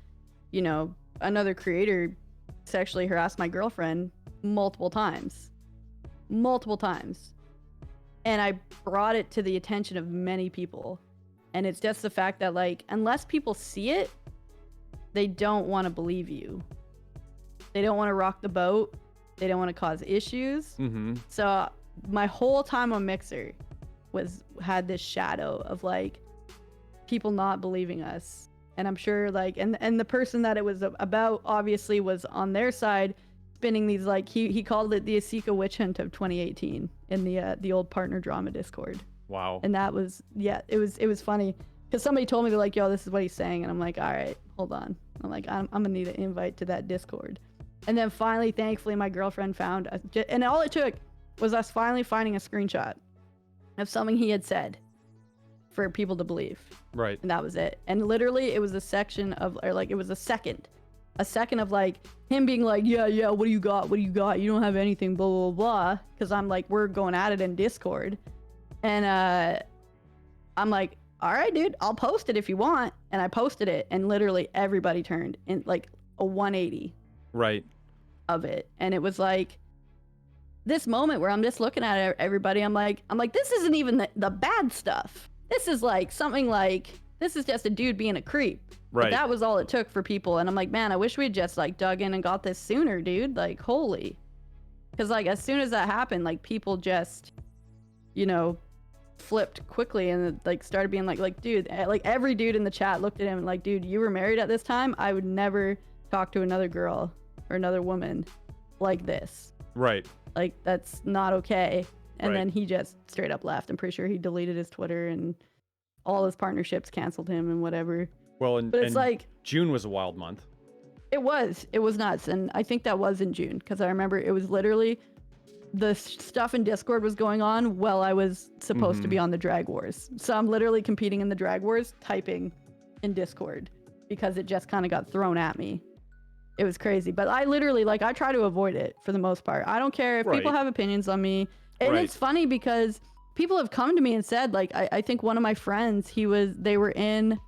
another creator sexually harassed my girlfriend multiple times. And I brought it to the attention of many people. And it's just the fact that, like, unless people see it, they don't want to believe you. They don't want to rock the boat. They don't want to cause issues. mm-hmm. So my whole time on Mixer had this shadow of like people not believing us. And I'm sure like and the person that it was about obviously was on their side, spinning these like he called it the Asikaa witch hunt of 2018 in the old partner drama Discord. Wow. And that was it was funny because somebody told me, they're like, yo, this is what he's saying, and I'm like, all right, hold on. I'm like, I'm gonna need an invite to that Discord. And then finally, thankfully, my girlfriend found and all it took was us finally finding a screenshot of something he had said for people to believe. Right. And that was it. And literally it was a section of, or like it was a second of like him being like, yeah, what do you got? You don't have anything, blah, blah, blah. Because I'm like, we're going at it in Discord. And I'm like, all right, dude, I'll post it if you want. And I posted it, and literally everybody turned in like a 180 Right. of it. And it was like this moment where I'm just looking at everybody. I'm like, this isn't even the bad stuff. This is like something like, this is just a dude being a creep. Right. But that was all it took for people. And I'm like, man, I wish we'd just like dug in and got this sooner, dude. Like, holy. Because like as soon as that happened, like people just, flipped quickly and like started being like, dude, like every dude in the chat looked at him and like, dude, you were married at this time. I would never talk to another girl or another woman like this. Right. Like, that's not okay. And Right. then he just straight up left. I'm pretty sure he deleted his Twitter and all his partnerships canceled him and whatever. Well, But it's like, June was a wild month. it was nuts. And I think that was in June, because I remember it was literally the stuff in Discord was going on while I was supposed to be on the Drag Wars. So I'm literally competing in the Drag Wars, typing in Discord, because it just kind of got thrown at me. It was crazy. But I literally, like, I try to avoid it for the most part. I don't care if people Right. have opinions on me. And Right. it's funny because people have come to me and said, like, I think one of my friends, they were in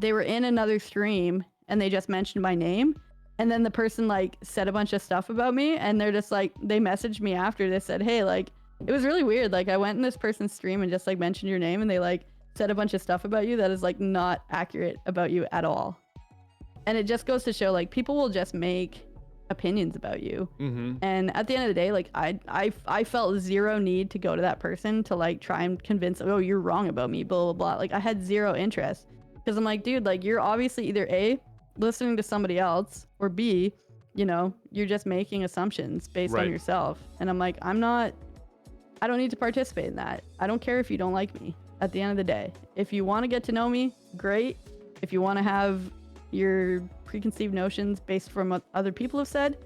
another stream and they just mentioned my name. And then the person like said a bunch of stuff about me, and they're just like, they messaged me after, they said, hey, like, it was really weird. Like, I went in this person's stream and just like mentioned your name, and they like said a bunch of stuff about you that is like not accurate about you at all. And it just goes to show, like, people will just make opinions about you. Mm-hmm. And at the end of the day, like, I felt zero need to go to that person to like try and convince, oh, you're wrong about me, blah, blah, blah. Like, I had zero interest, because I'm like, dude, like, you're obviously either A, listening to somebody else, or B, you're just making assumptions based Right. on yourself. And I'm like, I don't need to participate in that. I don't care if you don't like me at the end of the day. If you want to get to know me, great. If you want to have your preconceived notions based from what other people have said,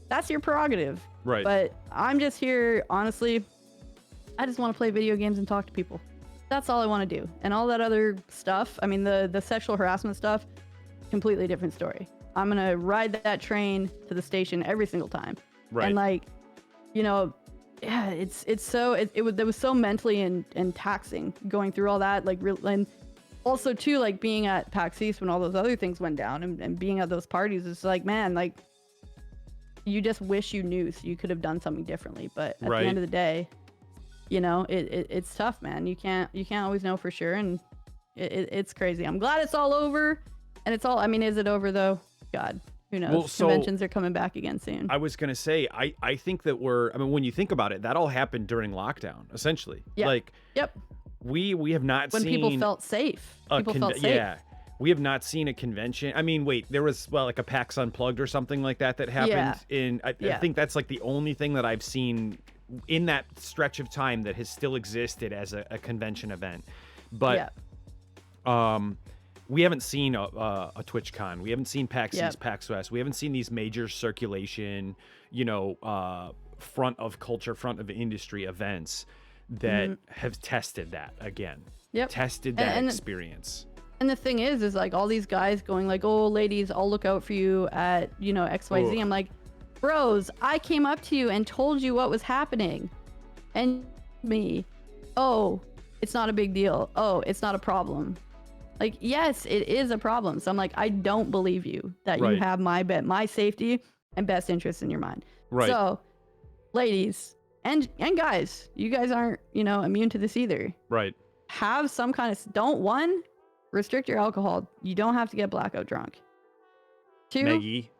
that's your prerogative. Right. But I'm just here, honestly, I just want to play video games and talk to people. That's all I want to do. And all that other stuff, I mean, the sexual harassment stuff, completely different story. I'm going to ride that train to the station every single time. Right. And like, yeah, it was so mentally and taxing going through all that, like, and also too, like, being at PAX East when all those other things went down, and being at those parties, it's like, man, like, you just wish you knew so you could have done something differently. But at Right. the end of the day, it's tough, man. You can't always know for sure, and it's crazy. I'm glad it's all over, and it's all, I mean, is it over though? God, Who knows? Well, so- Conventions are coming back again soon. I was gonna say, I think that I mean, when you think about it, that all happened during lockdown, essentially. Yeah. Like, Yep. we have not When seen people felt safe. People felt safe. yeah. We have not seen a convention. I mean, wait, there was like a PAX Unplugged or something like that happened I Yeah. think that's like the only thing that I've seen in that stretch of time that has still existed as a convention event. But we haven't seen a TwitchCon. We haven't seen PAX East, PAX West. We haven't seen these major circulation, front of culture, front of industry events that have tested that again. Yep. Tested that experience. And the thing is like all these guys going like, oh, ladies, I'll look out for you at, XYZ. Ugh. I'm like, bros, I came up to you and told you what was happening. And me, oh, it's not a big deal. Oh, it's not a problem. Like, yes, it is a problem. So I'm like, I don't believe you that you have my safety and best interest in your mind. Right. So, ladies and guys, you guys aren't, immune to this either. Right. Have some kind of restrict your alcohol. You don't have to get blackout drunk. 2, Maggie.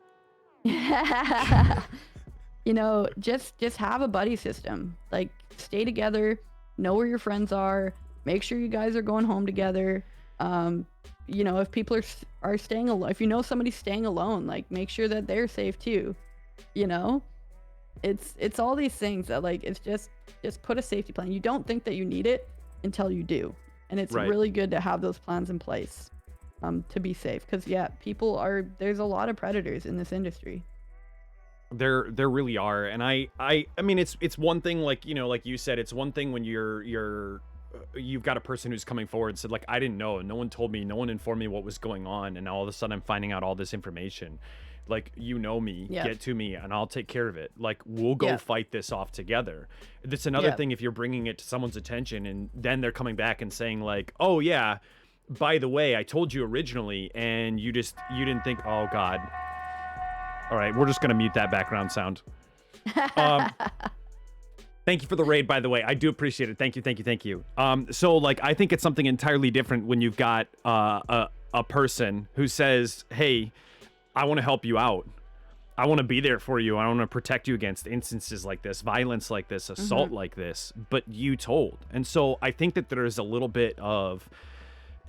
just have a buddy system. Like, stay together, know where your friends are, make sure you guys are going home together. If people are staying alone, if somebody's staying alone, like, make sure that they're safe too. It's all these things that, like, it's just put a safety plan. You don't think that you need it until you do. And it's really good to have those plans in place to be safe. Because, there's a lot of predators in this industry. There really are. And I mean, it's one thing, like, like you said, it's one thing when you've got a person who's coming forward and said, like, I didn't know. No one told me. No one informed me what was going on. And now all of a sudden I'm finding out all this information. Like, me, get to me, and I'll take care of it. Like, we'll go fight this off together. That's another thing if you're bringing it to someone's attention and then they're coming back and saying, like, oh, yeah, by the way, I told you originally, and you didn't think, oh, God. All right, we're just going to mute that background sound. Thank you for the raid, by the way. I do appreciate it. Thank you. So, like, I think it's something entirely different when you've got a person who says, hey, I want to help you out. I want to be there for you. I want to protect you against instances like this, violence like this, assault like this, but you told. And so I think that there is a little bit of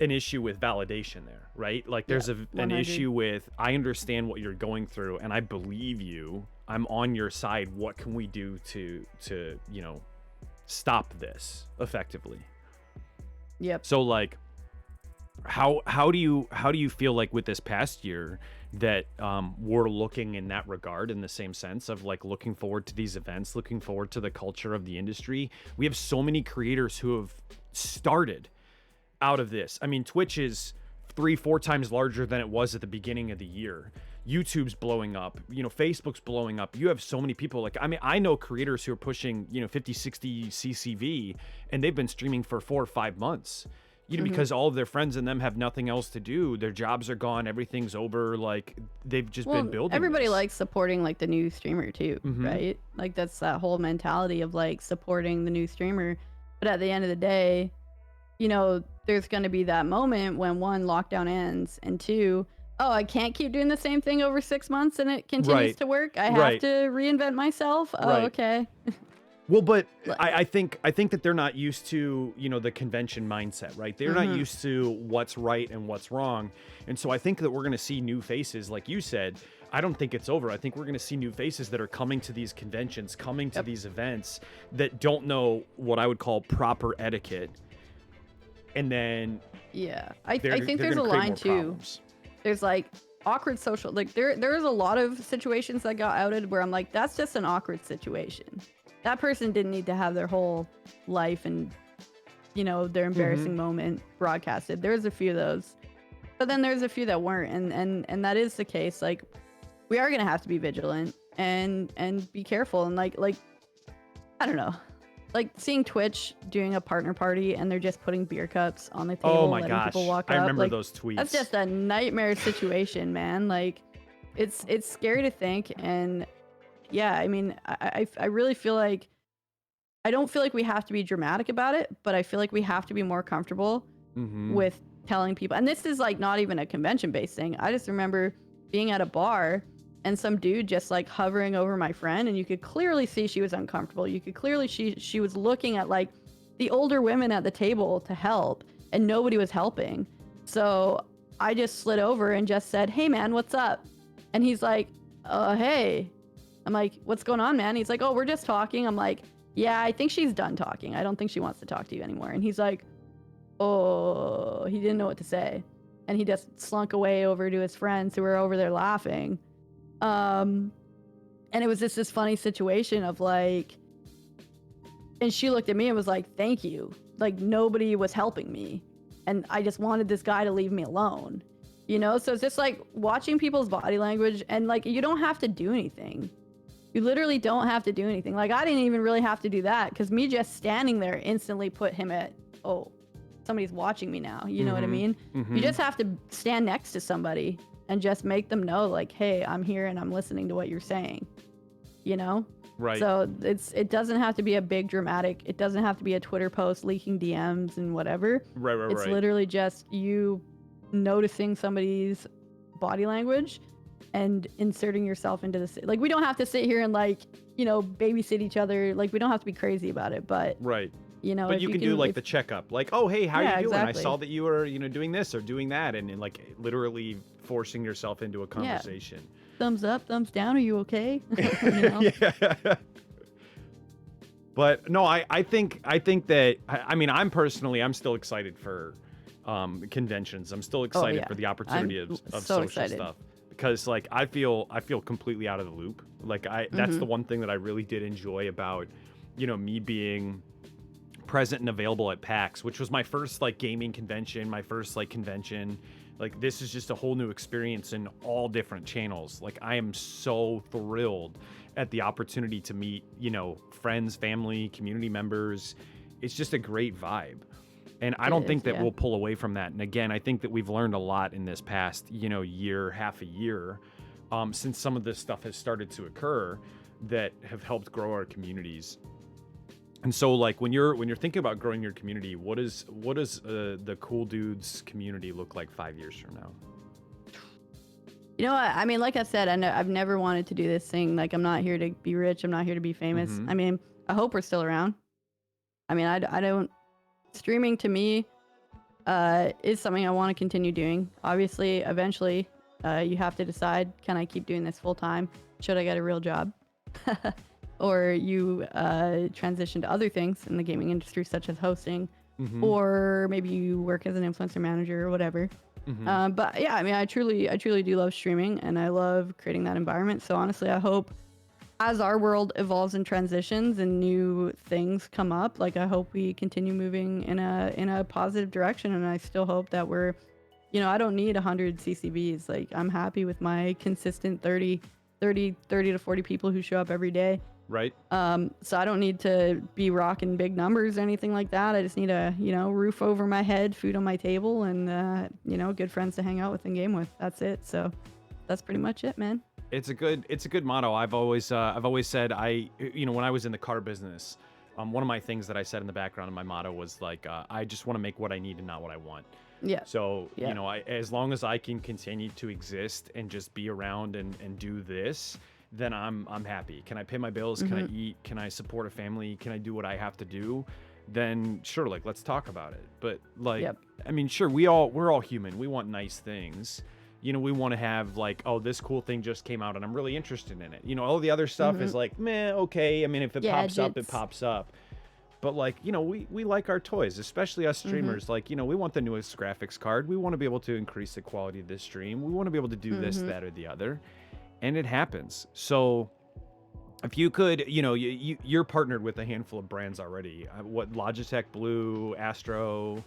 an issue with validation there, right? Like, there's an issue with, I understand what you're going through and I believe you. I'm on your side. What can we do to stop this effectively? Yep. So, like, how do you feel like with this past year that we're looking in that regard, in the same sense of, like, looking forward to these events, looking forward to the culture of the industry? We have so many creators who have started out of this. I mean, Twitch is 3-4 times larger than it was at the beginning of the year. YouTube's blowing up, Facebook's blowing up. You have so many people. Like, I mean, I know creators who are pushing, 50, 60 CCV, and they've been streaming for 4 or 5 months, because all of their friends and them have nothing else to do. Their jobs are gone. Everything's over. Like, they've just been building. Everybody this. likes supporting, like, the new streamer too, right? Like, that's that whole mentality of, like, supporting the new streamer. But at the end of the day, there's going to be that moment when, 1, lockdown ends, and 2, oh, I can't keep doing the same thing over 6 months and it continues to work. I have to reinvent myself. Oh, okay. Well, but I think that they're not used to, the convention mindset, right? They're not used to what's right and what's wrong. And so I think that we're going to see new faces. Like you said, I don't think it's over. I think we're going to see new faces that are coming to these conventions, coming to these events that don't know what I would call proper etiquette. And then I think there's a line too. Problems. There's, like, awkward social, like, there's a lot of situations that got outed where I'm like, that's just an awkward situation. That person didn't need to have their whole life and, their embarrassing moment broadcasted. There's a few of those, but then there's a few that weren't. And that is the case. Like, we are going to have to be vigilant and be careful. And like, I don't know, like, seeing Twitch doing a partner party and they're just putting beer cups on the table, letting people walk up. I remember like, those tweets. That's just a nightmare situation, man. Like, it's scary to think. And yeah, I mean, I really feel like, I don't feel like we have to be dramatic about it, but I feel like we have to be more comfortable with telling people. And this is, like, not even a convention based thing. I just remember being at a bar and some dude just like hovering over my friend, and you could clearly see she was uncomfortable. You could clearly she was looking at like the older women at the table to help, and nobody was helping. So I just slid over and just said, "Hey man, what's up?" And he's like, hey." I'm like, "What's going on, man?" He's like, "Oh, we're just talking." I'm like, "Yeah, I think she's done talking. I don't think she wants to talk to you anymore." And he's like, "Oh," he didn't know what to say. And he just slunk away over to his friends who were over there laughing. And it was just this funny situation of like, and she looked at me and was like, "Thank you." Like nobody was helping me. And I just wanted this guy to leave me alone. You know? So it's just like watching people's body language, and like, you don't have to do anything. You literally don't have to do anything. Like I didn't even really have to do that, because me just standing there instantly put him at, oh, somebody's watching me now. You know what I mean? You just have to stand next to somebody and just make them know like, "Hey, I'm here and I'm listening to what you're saying." You know? Right. So it doesn't have to be a big dramatic, it doesn't have to be a Twitter post leaking DMs and whatever. Right. It's literally just you noticing somebody's body language and inserting yourself into the, like, we don't have to sit here and like, you know, babysit each other. Like we don't have to be crazy about it, but Right. you know, But if you can do like if- the checkup, like, "Oh, hey, how Yeah, you doing? exactly. I saw that you were, doing this or doing that," and like literally forcing yourself into a conversation. thumbs up, thumbs down, are you okay? You know? Yeah. But no, I think that I mean, I'm still excited for conventions. I'm still excited yeah. for the opportunity I'm of so social excited. stuff, because like I feel completely out of the loop. Like that's the one thing that I really did enjoy about me being present and available at PAX, which was my first like gaming convention, my first like convention. Like this is just a whole new experience in all different channels. Like I am so thrilled at the opportunity to meet, friends, family, community members. It's just a great vibe. And I don't think that we'll pull away from that. And again, I think that we've learned a lot in this past, year, half a year, since some of this stuff has started to occur, that have helped grow our communities. And so, like, when you're thinking about growing your community, what does the Cool Dudes community look like 5 years from now? You know what? I mean, like I said, I've never wanted to do this thing. Like, I'm not here to be rich. I'm not here to be famous. I mean, I hope we're still around. I mean, I don't. Streaming to me is something I want to continue doing. Obviously, eventually, you have to decide: can I keep doing this full time? Should I get a real job? Or you transition to other things in the gaming industry, such as hosting, or maybe you work as an influencer manager or whatever. But yeah, I mean, I truly do love streaming, and I love creating that environment. So honestly, I hope as our world evolves and transitions and new things come up, like I hope we continue moving in a positive direction. And I still hope that we're, I don't need 100 CCBs. Like I'm happy with my consistent 30 to 40 people who show up every day. Right. So I don't need to be rocking big numbers or anything like that. I just need a, roof over my head, food on my table, and, good friends to hang out with and game with. That's it. So that's pretty much it, man. It's a good motto. I've always said when I was in the car business, one of my things that I said in the background of my motto was like, I just want to make what I need and not what I want. Yeah. So, as long as I can continue to exist and just be around and do this, then I'm happy. Can I pay my bills? Can I eat? Can I support a family? Can I do what I have to do? Then sure, like let's talk about it. But like, I mean, sure, we're all human. We want nice things. We want to have like, oh, this cool thing just came out and I'm really interested in it. All the other stuff is like, meh, okay. I mean, if it pops up, it pops up. But like, we like our toys, especially us streamers. Like, we want the newest graphics card. We want to be able to increase the quality of this stream. We want to be able to do this, that, or the other. And it happens. So if you could, you're partnered with a handful of brands already. What, Logitech, Blue, Astro?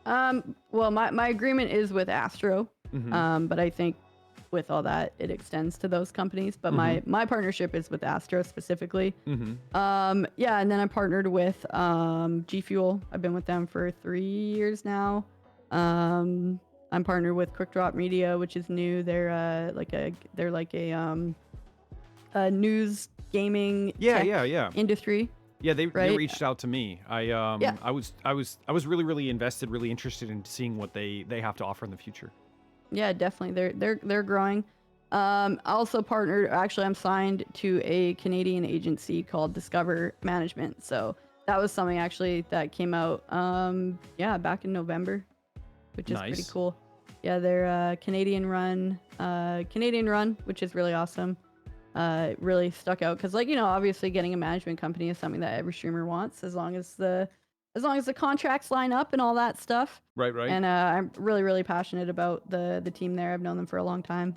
Well, my agreement is with Astro. But I think with all that, it extends to those companies. But my partnership is with Astro specifically. And then I'm partnered with G Fuel. I've been with them for 3 years now. I'm partnered with Quick Drop Media, which is new. They're like a news gaming industry. Yeah, they reached out to me. I was really invested, really interested in seeing what they have to offer in the future. Yeah, definitely. They're growing. Also partnered, actually, I'm signed to a Canadian agency called Discover Management. So that was something actually that came out, yeah, back in November, which is pretty Nice. cool. Yeah, they're Canadian run, which is really awesome. It really stuck out because, like, obviously getting a management company is something that every streamer wants, as long as the contracts line up and all that stuff. Right. And I'm really, really passionate about the team there. I've known them for a long time.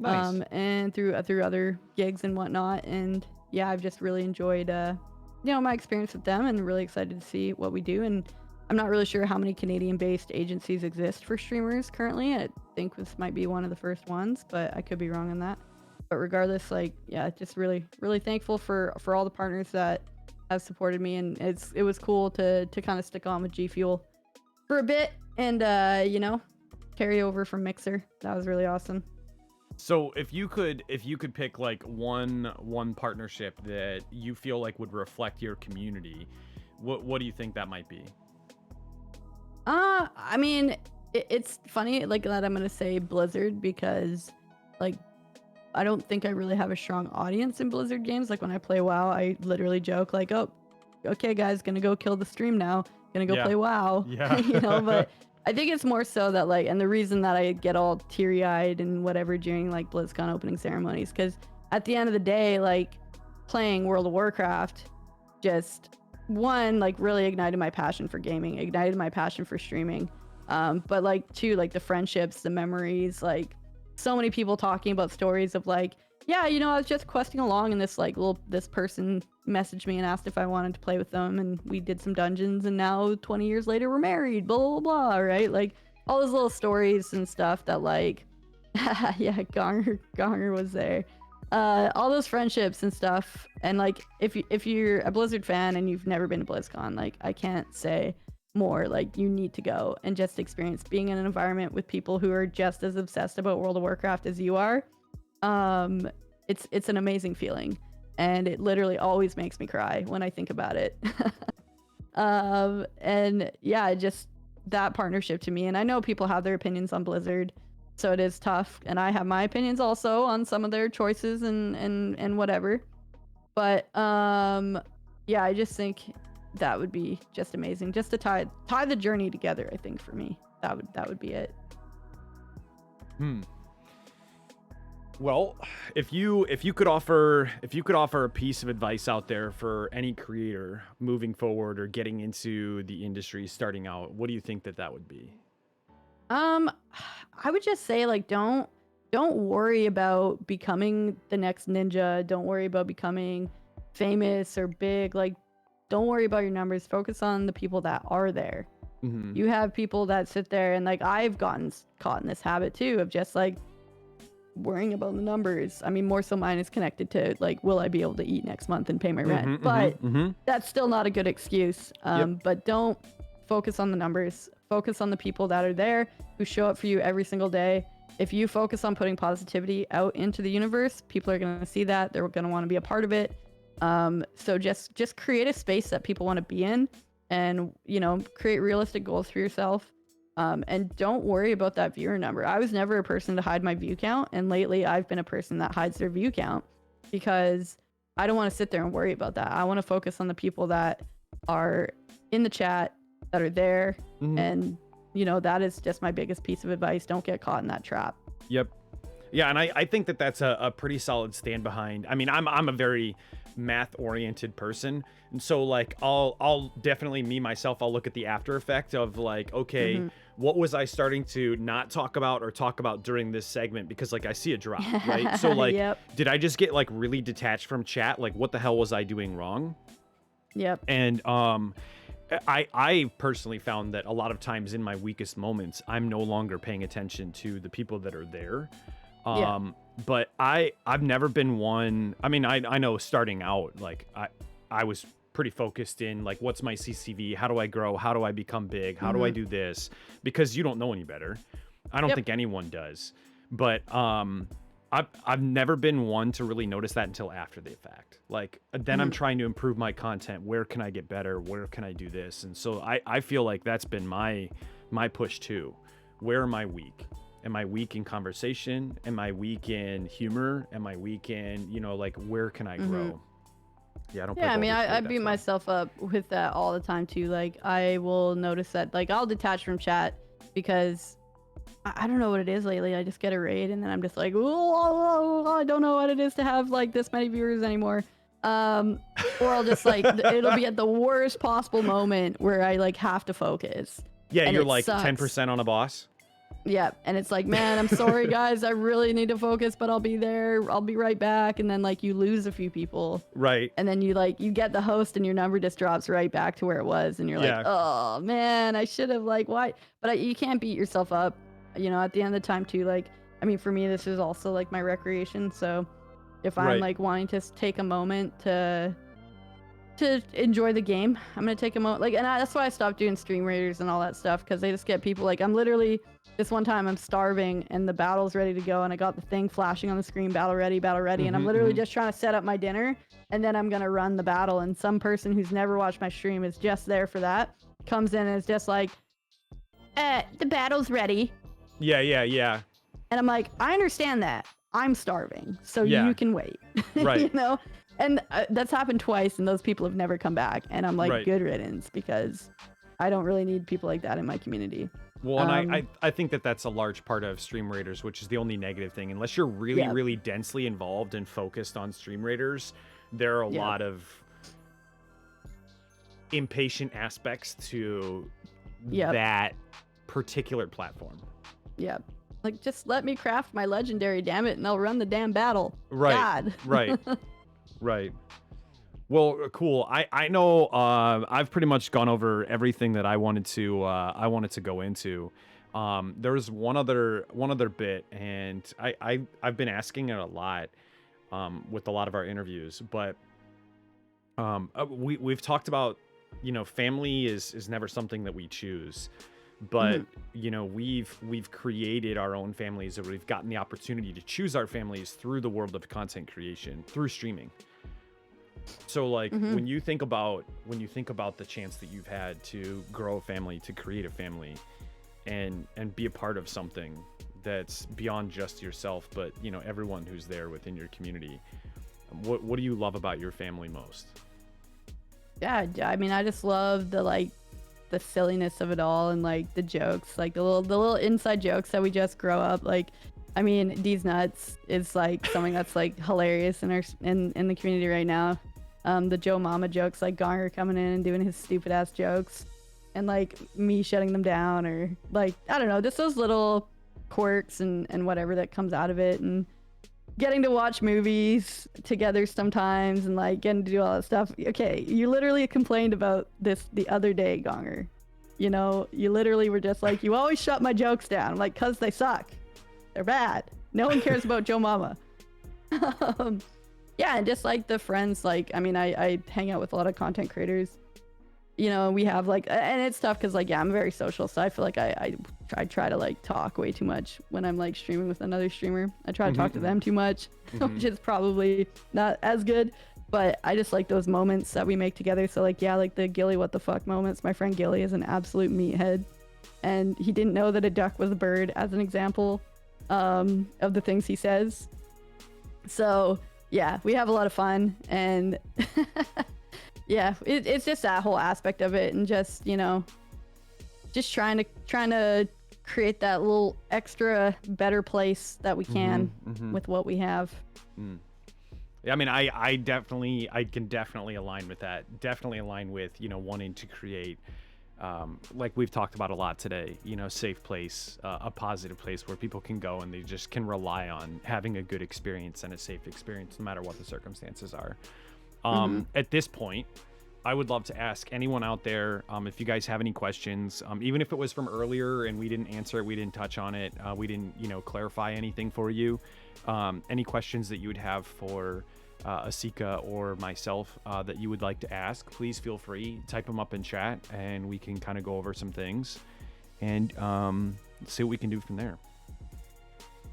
Nice. And through other gigs and whatnot. And yeah, I've just really enjoyed, my experience with them, and really excited to see what we do. And I'm not really sure how many Canadian-based agencies exist for streamers currently. I think this might be one of the first ones, but I could be wrong on that. But regardless, like, yeah, just really, really thankful for all the partners that have supported me. And it was cool to kind of stick on with G Fuel for a bit, and carry over from Mixer. That was really awesome. So if you could pick like one partnership that you feel like would reflect your community, what do you think that might be? I mean, it's funny like that I'm gonna say Blizzard, because like I don't think I really have a strong audience in Blizzard games. Like when I play WoW, I literally joke like, "Oh, okay, guys, gonna go kill the stream now. Gonna go play WoW." Yeah. But I think it's more so that, like, and the reason that I get all teary-eyed and whatever during like BlizzCon opening ceremonies, because at the end of the day, like, playing World of Warcraft just, one, like, really ignited my passion for gaming, ignited my passion for streaming. But like, two, like the friendships, the memories, like so many people talking about stories of like, yeah, I was just questing along and this person messaged me and asked if I wanted to play with them, and we did some dungeons, and now 20 years later we're married, blah, blah, blah, right? Like all those little stories and stuff that, like, yeah, Gonger was there. All those friendships and stuff. And like, if you're a Blizzard fan and you've never been to BlizzCon, like, I can't say more. Like, you need to go and just experience being in an environment with people who are just as obsessed about World of Warcraft as you are. It's an amazing feeling, and it literally always makes me cry when I think about it. And yeah, just that partnership to me, and I know people have their opinions on Blizzard, so it is tough, and I have my opinions also on some of their choices and whatever, but yeah, I just think that would be just amazing, just to tie the journey together. I think for me, that would be it. Well, if you could offer a piece of advice out there for any creator moving forward or getting into the industry, starting out, what do you think that would be? I would just say, like, don't worry about becoming the next ninja. Don't worry about becoming famous or big. Like, don't worry about your numbers. Focus on the people that are there. Mm-hmm. You have people that sit there, and like, I've gotten caught in this habit too of just like worrying about the numbers. I mean, more so mine is connected to like, will I be able to eat next month and pay my rent? But that's still not a good excuse. But don't focus on the numbers. Focus on the people that are there, who show up for you every single day. If you focus on putting positivity out into the universe, people are going to see that. They're going to want to be a part of it. So just create a space that people want to be in, and create realistic goals for yourself. And don't worry about that viewer number. I was never a person to hide my view count, and lately I've been a person that hides their view count, because I don't want to sit there and worry about that. I want to focus on the people that are in the chat, that are there, and that is just my biggest piece of advice. Don't get caught in that trap. Yep. Yeah, and I think that's a pretty solid stand behind. I mean, I'm a very math oriented person, and so like I'll definitely, me myself, I'll look at the after effect of like, okay, what was I starting to not talk about or talk about during this segment, because like I see a drop, right? So like, did I just get like really detached from chat? Like, what the hell was I doing wrong? Yep. And I personally found that a lot of times in my weakest moments, I'm no longer paying attention to the people that are there. But I've never been one. I mean, I know starting out, like I was pretty focused in like, what's my CCV? How do I grow? How do I become big? How do I do this? Because you don't know any better. I don't think anyone does. But I've never been one to really notice that until after the fact. Like, then I'm trying to improve my content. Where can I get better? Where can I do this? And so I feel like that's been my push too. Where am I weak? Am I weak in conversation? Am I weak in humor? Am I weak in, like, where can I grow? Yeah, I don't. Yeah, I mean, I beat myself. myself up with that all the time too. Like, I will notice that, like, I'll detach from chat because I don't know what it is lately. I just get a raid and then I'm just like, oh, I don't know what it is to have like this many viewers anymore. Or I'll just like, it'll be at the worst possible moment where I like have to focus. Yeah, and you're it like sucks. 10% on a boss. Yeah, and it's like, man, I'm sorry guys, I really need to focus, but I'll be there. I'll be right back. And then like you lose a few people. Right. And then you get the host and your number just drops right back to where it was. And you're Yeah. like, oh man, I should have like, why? But you can't beat yourself up, at the end of the time too. Like, I mean, for me, this is also like my recreation. So if I'm Right. like wanting to take a moment to enjoy the game, I'm gonna take a moment. Like, and that's why I stopped doing stream raiders and all that stuff, because they just get people like, I'm literally, this one time I'm starving and the battle's ready to go and I got the thing flashing on the screen, battle ready, and I'm literally just trying to set up my dinner and then I'm gonna run the battle, and some person who's never watched my stream is just there for that, comes in and is just like, the battle's ready. Yeah. And I'm like, I understand that. I'm starving, so Yeah. you can wait. Right. And that's happened twice, and those people have never come back. And I'm like, Right. good riddance, because I don't really need people like that in my community. Well, and I think that that's a large part of stream raiders, which is the only negative thing. Unless you're really, Yeah. really densely involved and focused on stream raiders, there are a Yeah. lot of impatient aspects to Yep. that particular platform. Yeah. Like, just let me craft my legendary, damn it, and I'll run the damn battle. Right. God. Right. Right. Well, cool. I know I've pretty much gone over everything that I wanted to go into. There's one other bit, and I've been asking it a lot with a lot of our interviews, but we've talked about, family is never something that we choose. But we've created our own families, or we've gotten the opportunity to choose our families through the world of content creation, through streaming. So like when you think about the chance that you've had to grow a family, to create a family, and be a part of something that's beyond just yourself, but everyone who's there within your community, what do you love about your family most? Yeah, I mean, I just love the silliness of it all, and like the jokes, like the little inside jokes that we just grow up. Like, I mean, D's nuts is like something that's like hilarious in the community right now. The Joe Mama jokes, like Gonger coming in and doing his stupid ass jokes, and like me shutting them down, or like, I don't know, just those little quirks and whatever that comes out of it, and getting to watch movies together sometimes, and like getting to do all that stuff. Okay, you literally complained about this the other day, Gonger. You literally were just like, you always shut my jokes down. I'm like, cause they suck. They're bad. No one cares about Joe Mama. Yeah, and just like the friends, like, I mean, I hang out with a lot of content creators. We have like, and it's tough because like, yeah, I'm very social, so I feel like I try to like talk way too much when I'm like streaming with another streamer. I try to talk to them too much, which is probably not as good, but I just like those moments that we make together. So like, yeah, like the Gilly what the fuck moments. My friend Gilly is an absolute meathead, and he didn't know that a duck was a bird, as an example of the things he says. So yeah, we have a lot of fun, and yeah, it's just that whole aspect of it, and just just trying to create that little extra better place that we can with what we have. Yeah, I mean, I can definitely align with that. Definitely align with wanting to create, like we've talked about a lot today, safe place, a positive place where people can go and they just can rely on having a good experience and a safe experience no matter what the circumstances are. At this point, I would love to ask anyone out there, if you guys have any questions, even if it was from earlier and we didn't answer it, we didn't touch on it, we didn't clarify anything for you, any questions that you would have for Asika or myself that you would like to ask, please feel free, type them up in chat, and we can kind of go over some things and see what we can do from there.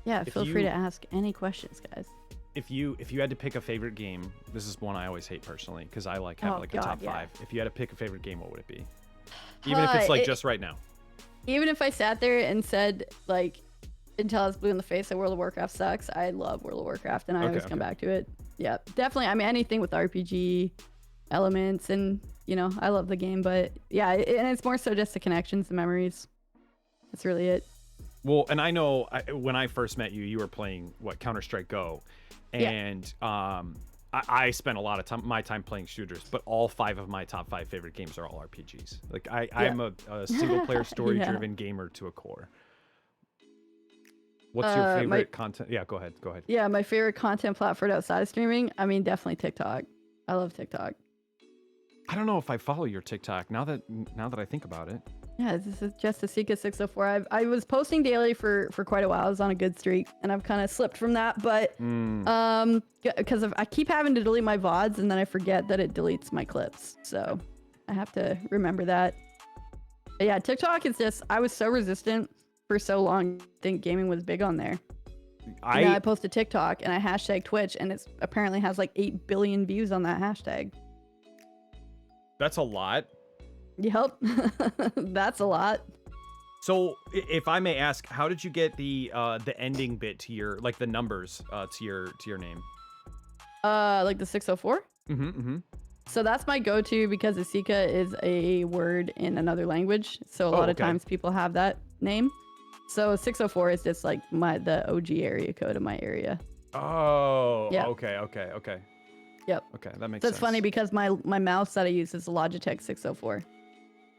Yeah, feel free to ask any questions, guys. If you had to pick a favorite game, this is one I always hate personally, because I have a top 5. If you had to pick a favorite game, what would it be? Even if it's like just right now. Even if I sat there and said like until I was blue in the face that World of Warcraft sucks. I love World of Warcraft, and I always come back to it. Yeah, definitely. I mean, anything with RPG elements, and you know, I love the game, but yeah, and it's more so just the connections, the memories. That's really it. Well, and I know when I first met you, you were playing Counter-Strike Go, and I spent a lot of my time playing shooters, but all 5 of my top 5 favorite games are all RPGs. Like I'm a single-player story-driven gamer to a core. What's your favorite content? Yeah, go ahead. Yeah, my favorite content platform outside of streaming, I mean, definitely TikTok. I love TikTok. I don't know if I follow your TikTok now that I think about it. Yeah, this is just Asikaa 604. I was posting daily for quite a while. I was on a good streak, and I've kind of slipped from that. But because I keep having to delete my VODs, and then I forget that it deletes my clips. So I have to remember that. But yeah, TikTok is just, I was so resistant for so long. I think gaming was big on there. I post a TikTok and I hashtag Twitch, and it apparently has like 8 billion views on that hashtag. That's a lot. Yep. That's a lot. So if I may ask, how did you get the ending bit to your, like, the numbers to your name? Like the 604? So that's my go-to because Asikaa is a word in another language. So a lot of times people have that name. So 604 is just like the OG area code of my area. Oh, yeah. Okay. Yep. Okay, that makes sense. So it's funny because my mouse that I use is a Logitech 604.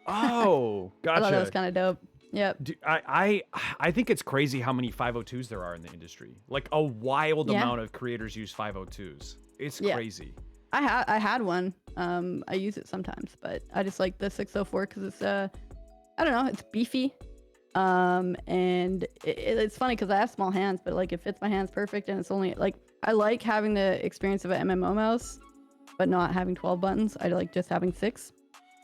Oh, gotcha. I thought that was kind of dope. Yep. Dude, I think it's crazy how many 502s there are in the industry. Like a wild amount of creators use 502s. It's crazy. I had one. I use it sometimes, but I just like the 604 because it's I don't know, it's beefy. And it's funny because I have small hands, but like it fits my hands perfect, and it's only like I like having the experience of an MMO mouse, but not having 12 buttons. I like just having 6.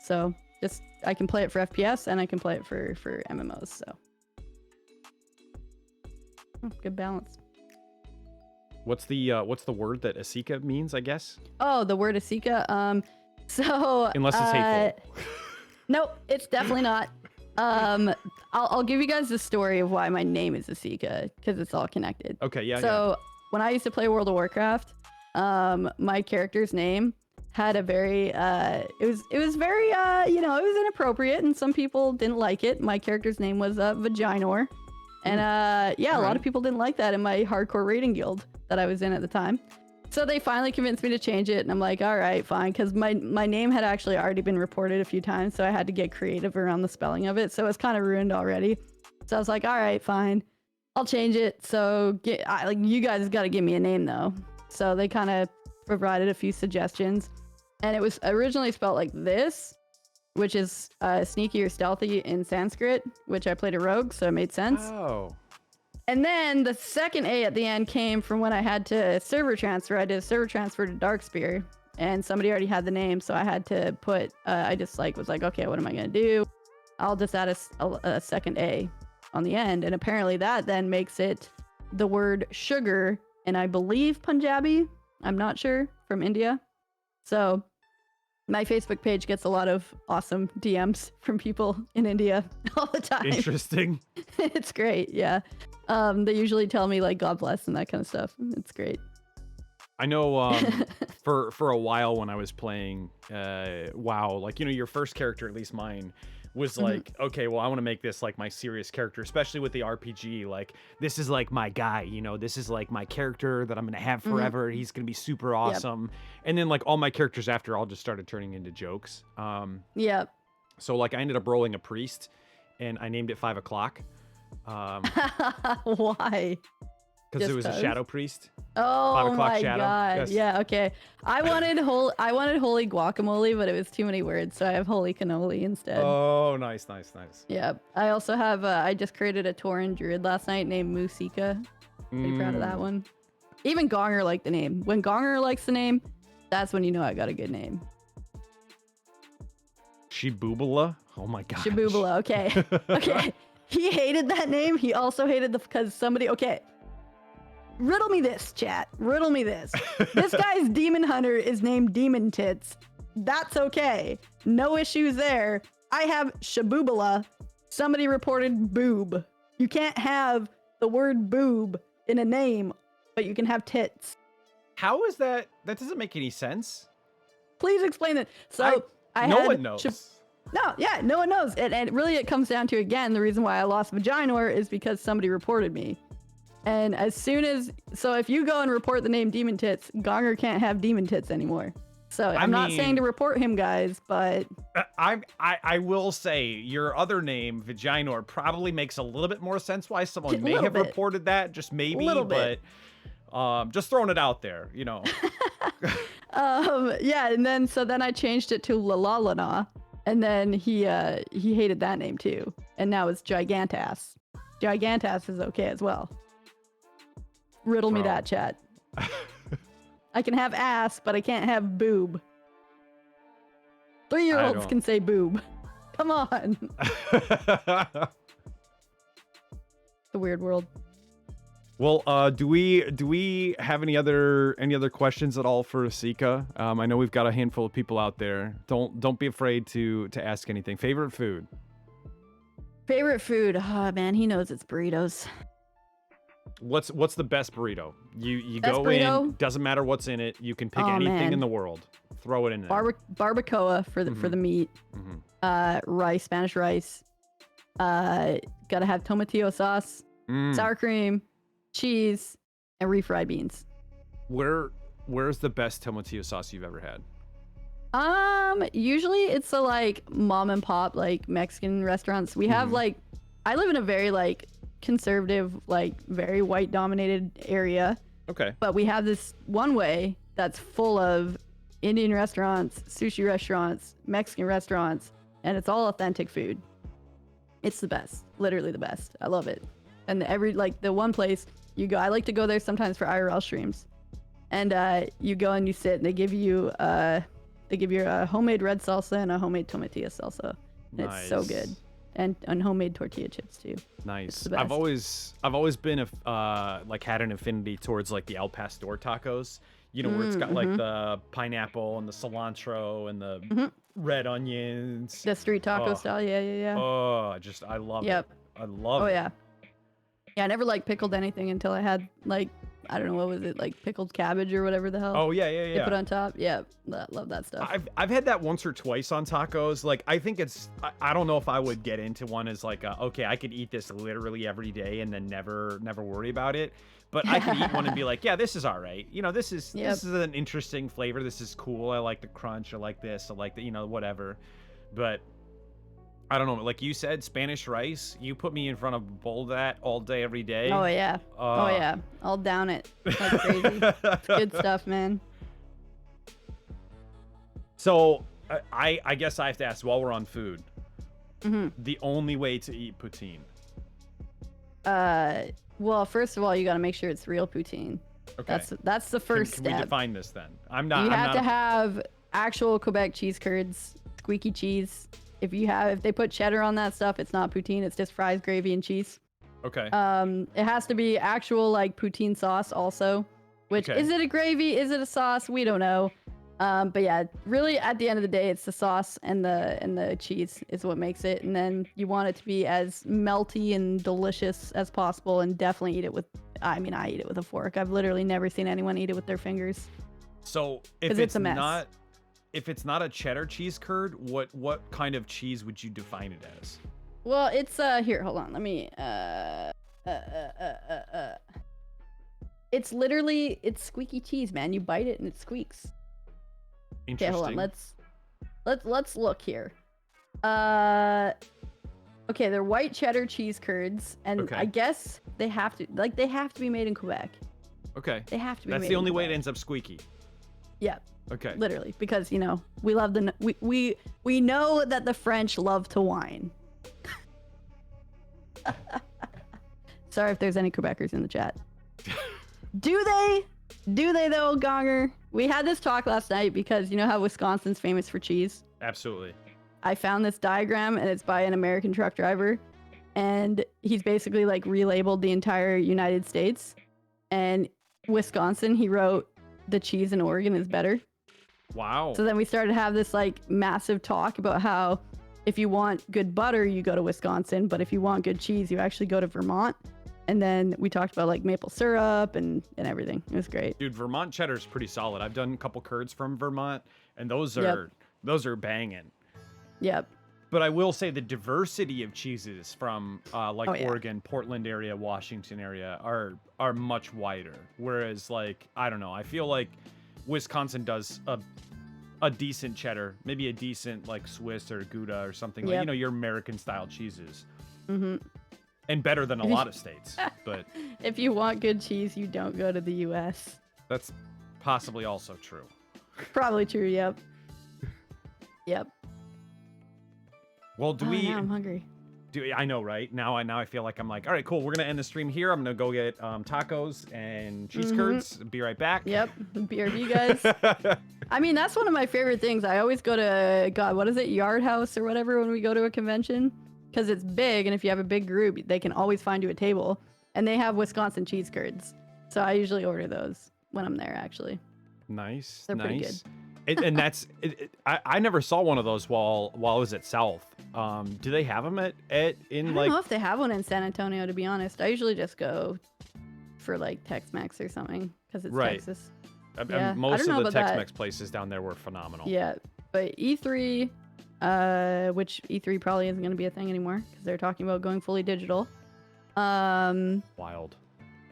So just I can play it for FPS and I can play it for MMOs. So good balance. What's the word that Asikaa means, I guess? Oh, the word Asikaa. So unless it's hateful. Nope, it's definitely not. I'll give you guys the story of why my name is Asikaa because it's all connected. Okay, yeah. So when I used to play World of Warcraft, my character's name had a very it was very it was inappropriate, and some people didn't like it. My character's name was Vaginor, and a lot of people didn't like that in my hardcore raiding guild that I was in at the time. So they finally convinced me to change it, and I'm like, all right, fine, because my name had actually already been reported a few times, so I had to get creative around the spelling of it, so it's kind of ruined already. So I was like, all right, fine, I'll change it. So you guys got to give me a name though. So they kind of provided a few suggestions, and it was originally spelled like this, which is sneaky or stealthy in Sanskrit, which I played a rogue, so it made sense. Oh. And then the second A at the end came from when I had to server transfer. I did a server transfer to Darkspear, and somebody already had the name, so I had to put, I just was like, okay, what am I going to do? I'll just add a second A on the end. And apparently that then makes it the word sugar, and I believe Punjabi, I'm not sure, from India. So my Facebook page gets a lot of awesome DMs from people in India all the time. Interesting. It's great, yeah. They usually tell me like God bless and that kind of stuff. It's great. I know for a while when I was playing WoW, like, your first character, at least mine, was like, okay, well, I want to make this like my serious character, especially with the RPG. Like, this is like my guy, this is like my character that I'm going to have forever. He's going to be super awesome. Yep. And then like all my characters after all just started turning into jokes. Yep. So like I ended up rolling a priest, and I named it 5 o'clock. Why? Because it was a shadow priest. Oh 5 o'clock my shadow. god! Yes. Yeah, okay. I wanted holy guacamole, but it was too many words, so I have holy cannoli instead. Oh, nice. Yeah. I also have I just created a Tauren druid last night named Musika. Pretty proud of that one. Even Gonger liked the name. When Gonger likes the name, that's when you know I got a good name. Shibubula? Oh my god. Shibubula. Okay. Okay. He hated that name. He also hated because somebody. Okay. Riddle me this, chat. Riddle me this. This guy's demon hunter is named Demon Tits. That's okay. No issues there. I have Shabubala. Somebody reported boob. You can't have the word boob in a name, but you can have tits. How is that? That doesn't make any sense. Please explain it. So no one knows. No one knows. And really it comes down to, again, the reason why I lost Vaginor is because somebody reported me. And as soon as, so if you go and report the name Demon Tits, Gonger can't have Demon Tits anymore. So I'm not saying to report him, guys, but I will say your other name, Vaginor, probably makes a little bit more sense why someone may have reported that, just maybe, but just throwing it out there, you know. Yeah, and then I changed it to Lalalana, and then he hated that name too, and now it's Gigantass. Gigantass is okay as well. Riddle me that, chat. I can have ass, but I can't have boob. 3-year-olds can say boob. Come on. The weird world. Well, do we have any other questions at all for Asika? I know we've got a handful of people out there. Don't be afraid to ask anything. Favorite food? Favorite food? Oh man, he knows it's burritos. What's the best burrito? You best go burrito? in, doesn't matter what's in it. You can pick anything in the world. Throw it in there. Barbacoa for the meat. Rice, Spanish rice. Gotta have tomatillo sauce, sour cream, cheese, and refried beans. Where's the best tomatillo sauce you've ever had? Usually it's the like mom and pop like Mexican restaurants. We have like, I live in a very like conservative, like very white dominated area. Okay. But we have this one way that's full of Indian restaurants, sushi restaurants, Mexican restaurants, and it's all authentic food. It's the best, literally the best. I love it. And the one place you go, I like to go there sometimes for IRL streams. And you go and you sit and they give you a homemade red salsa and a homemade tomatillo salsa. And It's so good. And homemade tortilla chips too. Nice. I've always been had an affinity towards like the El Pastor tacos. You know, where it's got like the pineapple and the cilantro and the red onions. The street taco style, yeah. Oh, I love it. I love it. Oh yeah. Yeah, I never like pickled anything until I had like, I don't know, what was it, like pickled cabbage or whatever the hell. Oh yeah. They put on top. Yeah, love that stuff. I've had that once or twice on tacos. Like I think I don't know if I would get into one as like okay, I could eat this literally every day and then never worry about it. But I could eat one and be like, yeah, this is all right. You know, this is an interesting flavor. This is cool. I like the crunch. I like this. I like the, whatever. But I don't know. Like you said, Spanish rice. You put me in front of a bowl of that all day, every day. Oh yeah. I'll down it like crazy. It's good stuff, man. So I guess I have to ask while we're on food. The only way to eat poutine. Well, first of all, you got to make sure it's real poutine. Okay. That's the first step. Can we define this then? You have to have actual Quebec cheese curds, squeaky cheese. If they put cheddar on that stuff, it's not poutine. It's just fries, gravy, and cheese. Okay. It has to be actual like poutine sauce also. Which is it a gravy? Is it a sauce? We don't know. But yeah, really at the end of the day, it's the sauce and the cheese is what makes it. And then you want it to be as melty and delicious as possible, and definitely eat it with. I eat it with a fork. I've literally never seen anyone eat it with their fingers. So if it's a mess. If it's not a cheddar cheese curd, what kind of cheese would you define it as? Well, it's here, hold on. Let me it's squeaky cheese, man. You bite it and it squeaks. Interesting. Okay, hold on. Let's look here. Okay, they're white cheddar cheese curds, and I guess they have to be made in Quebec. Okay. They have to be. That's made the in only way Quebec. it ends up squeaky. Yeah. Okay. Literally, because we love we know that the French love to whine. Sorry if there's any Quebecers in the chat. Do they though, Gonger? We had this talk last night because you know how Wisconsin's famous for cheese? Absolutely. I found this diagram and it's by an American truck driver, and he's basically like relabeled the entire United States, and Wisconsin, he wrote the cheese in Oregon is better. Wow. So then we started to have this like massive talk about how if you want good butter, you go to Wisconsin, but if you want good cheese, you actually go to Vermont. And then we talked about like maple syrup and everything. It was great. Dude, Vermont cheddar is pretty solid. I've done a couple curds from Vermont, and those Yep. are banging. Yep. But I will say the diversity of cheeses from like Oh, yeah. Oregon, Portland area, Washington area are much wider. Whereas like I don't know, I feel like Wisconsin does a decent cheddar, maybe a decent like Swiss or Gouda or something like, Yep. you know, your American style cheeses. Mm-hmm. And better than a lot of states. But If you want good cheese, you don't go to the U.S. that's possibly also true. Probably true. Yep. Yep. Well, do Oh, we now I'm hungry. I know, right? Now I feel like I'm like, all right, cool. We're gonna end the stream here. I'm gonna go get tacos and cheese curds. Be right back. Yep. BRB, guys. I mean, that's one of my favorite things. I always go to, God, what is it? Yard House or whatever when we go to a convention. Because it's big, and if you have a big group, they can always find you a table. And they have Wisconsin cheese curds. So I usually order those when I'm there, actually. Nice. They're pretty nice. And that's I never saw one of those while I was at South. Do they have them in I like? don't know if they have one in San Antonio, to be honest. I usually just go for like Tex-Mex or something because it's Right. Texas. Most Yeah, I don't of know the about that. Tex-Mex places down there were phenomenal. Yeah, but E3, which E3 probably isn't going to be a thing anymore because they're talking about going fully digital. Wild.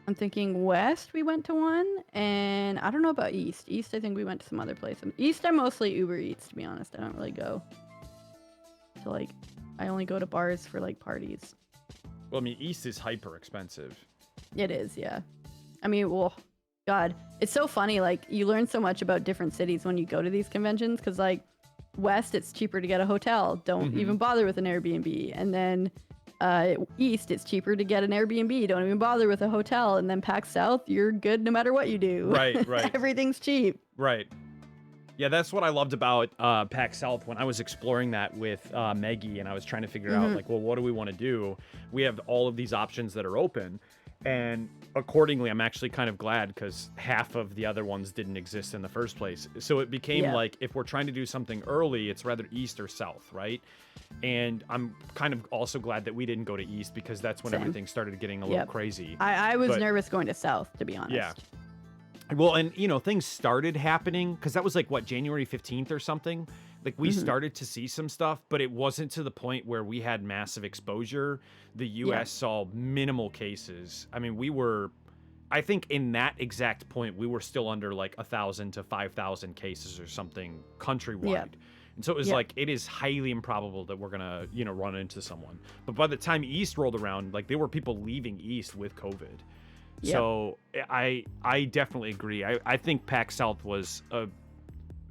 I'm thinking West, we went to one, and I don't know about East. East, I think we went to some other place. East, I mostly Uber Eats, to be honest. I don't really go to like, I only go to bars for like parties. Well, I mean, East is hyper expensive. It is, yeah. I mean, well, God, it's so funny. Like, you learn so much about different cities when you go to these conventions, because like West, it's cheaper to get a hotel. Don't even bother with an Airbnb. And then East, it's cheaper to get an Airbnb. Don't even bother with a hotel. And then PAX South, you're good no matter what you do. Right, right. Everything's cheap. Right. Yeah, that's what I loved about PAX South when I was exploring that with Maggie, and I was trying to figure out like, well, what do we want to do? We have all of these options that are open, and accordingly, I'm actually kind of glad because half of the other ones didn't exist in the first place. So it became like, if we're trying to do something early, it's rather East or South, right? And I'm kind of also glad that we didn't go to East because that's when Same. everything started getting a little crazy. I was But- nervous going to South, to be honest. Yeah. Well, and you know, things started happening because that was like what, January 15th or something. Like we started to see some stuff, but it wasn't to the point where we had massive exposure. The US saw minimal cases. I mean, I think in that exact point, we were still under like 1,000 to 5,000 cases or something countrywide. Yeah. And so it was Yeah. like, it is highly improbable that we're going to, you know, run into someone. But by the time East rolled around, like there were people leaving East with COVID. Yep. So I definitely agree. I think PAX South was a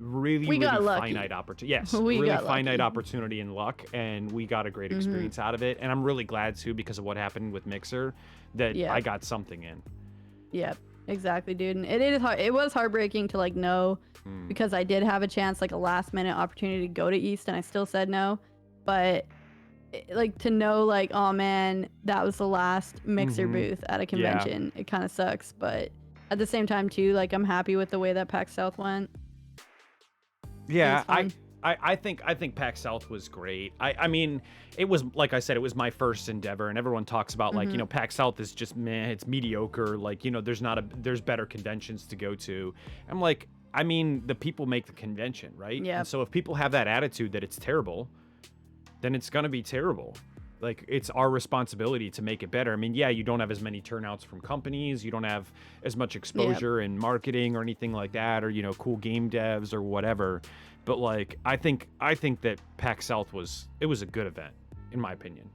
really got lucky. finite opportunity. Yes, We really got finite lucky. opportunity and luck, and we got a great experience out of it. And I'm really glad too, because of what happened with Mixer, that Yeah. I got something in. Yep, exactly, dude. And it is hard. It was heartbreaking to like know because I did have a chance, like a last minute opportunity to go to East, and I still said no. But like to know, like, oh man, that was the last Mixer booth at a convention. It kind of sucks, but at the same time too, like I'm happy with the way that PAX South went. Yeah, fun. I think PAX South was great. I mean, it was, like I said, it was my first endeavor, and everyone talks about like, you know, PAX South is just meh, it's mediocre. Like, you know, there's better conventions to go to. I'm like, I mean, the people make the convention, right? Yeah. And so if people have that attitude that it's terrible, then it's gonna be terrible. Like, it's our responsibility to make it better. I mean, yeah, you don't have as many turnouts from companies, you don't have as much exposure in marketing or anything like that, or, you know, cool game devs or whatever. But like, I think that PAX South was a good event, in my opinion.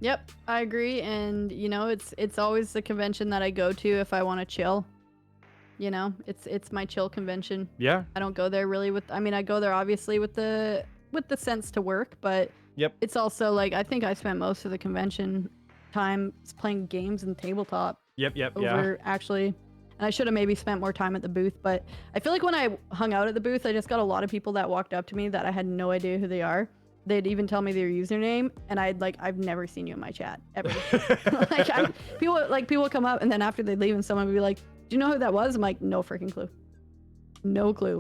Yep, I agree. And you know, it's always the convention that I go to if I want to chill. You know, it's my chill convention. Yeah. I don't go there really I go there obviously with the sense to work, but Yep. it's also like I think I spent most of the convention time playing games and tabletop Yep. Yeah. over actually. And I should have maybe spent more time at the booth, but I feel like when I hung out at the booth, I just got a lot of people that walked up to me that I had no idea who they are. They'd even tell me their username, and I've never seen you in my chat ever. People come up, and then after they leave, and someone would be like, "Do you know who that was?" I'm like, "No freaking clue, no clue."